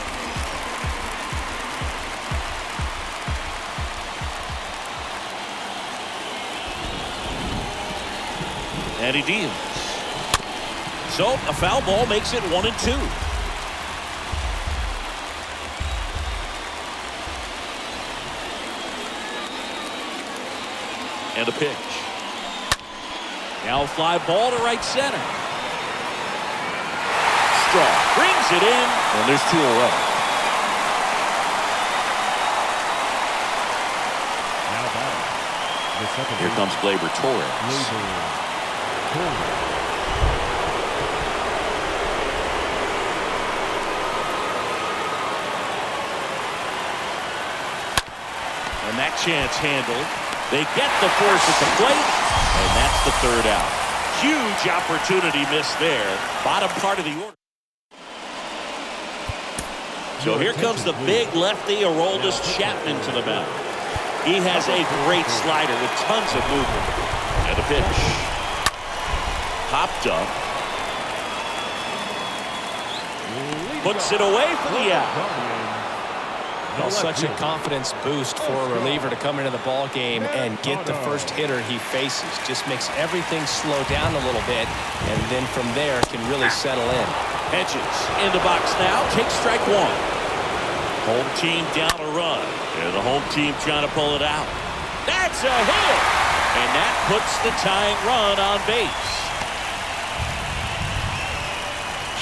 And he deals. So a foul ball makes it 1-2. And a pitch. Now a fly ball to right center. Straw brings it in, and there's 2 away.
Now batting. The second
Here comes Gleyber Torres. And that chance handled. They get the force at the plate, and that's the third out. Huge opportunity missed there. Bottom part of the order. So here comes the big lefty, Aroldis Chapman, to the mound. He has a great slider with tons of movement. And a pitch. Popped up. Puts it away for the out.
Well, such a confidence boost for a reliever to come into the ball game and get the first hitter he faces. Just makes everything slow down a little bit, and then from there can really settle in.
Hedges in the box now. Takes strike one. Home team down a run. And the home team trying to pull it out. That's a hit! And that puts the tying run on base.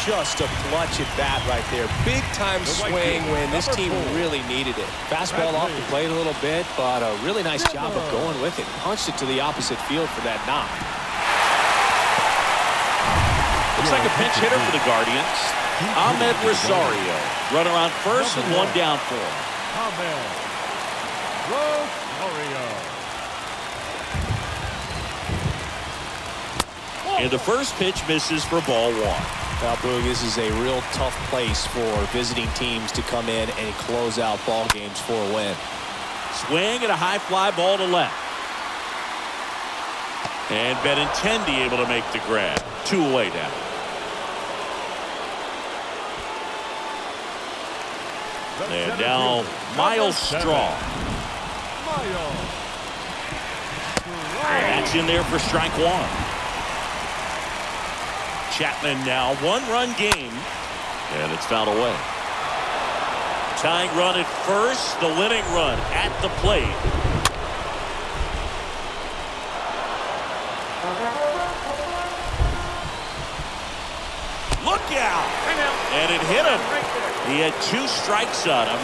Just a clutch at bat right there. Big time swing when this team really needed it. Fastball off the plate a little bit, but a really nice job of going with it. Punched it to the opposite field for that knock.
Looks like a pinch hitter for the Guardians. Ahmed Rosario. Runner on first and one down for him.
Ahmed Rosario.
And the first pitch misses for ball one.
Now, Boog, this is a real tough place for visiting teams to come in and close out ball games for a win.
Swing and a high fly ball to left. And Benintendi able to make the grab. 2 away now. And now Miles Straw. And that's in there for strike one. Chapman now 1-run game, and it's fouled away. Tying run at first, the winning run at the plate. strikeout. And it hit him. He had 2 strikes on him,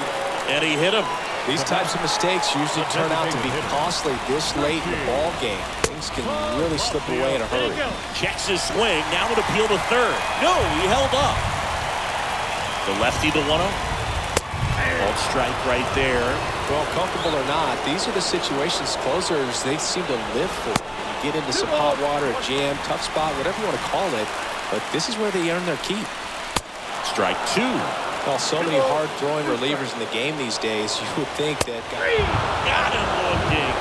and he hit him.
These types of mistakes usually turn out to be costly this late in the ball game. Things can really slip away in a hurry.
Checks his swing. Now an appeal to third. No, he held up. The lefty, the 1-0. Called strike right there.
Well, comfortable or not, these are the situations closers they seem to live for. You get into some hot water, a jam, tough spot, whatever you want to call it. But this is where they earn their keep.
Strike 2.
Well, so many hard-throwing relievers in the game these days, you would think that...
Got him looking.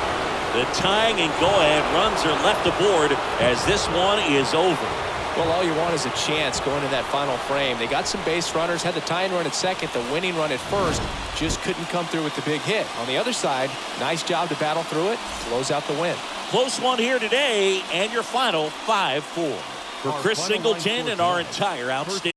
The tying and go-ahead runs are left aboard as this one is over.
Well, all you want is a chance going in that final frame. They got some base runners, had the tying run at second, the winning run at first, just couldn't come through with the big hit. On the other side, nice job to battle through it, close out the win.
Close one here today, and your final 5-4. For Chris Singleton and our entire outstanding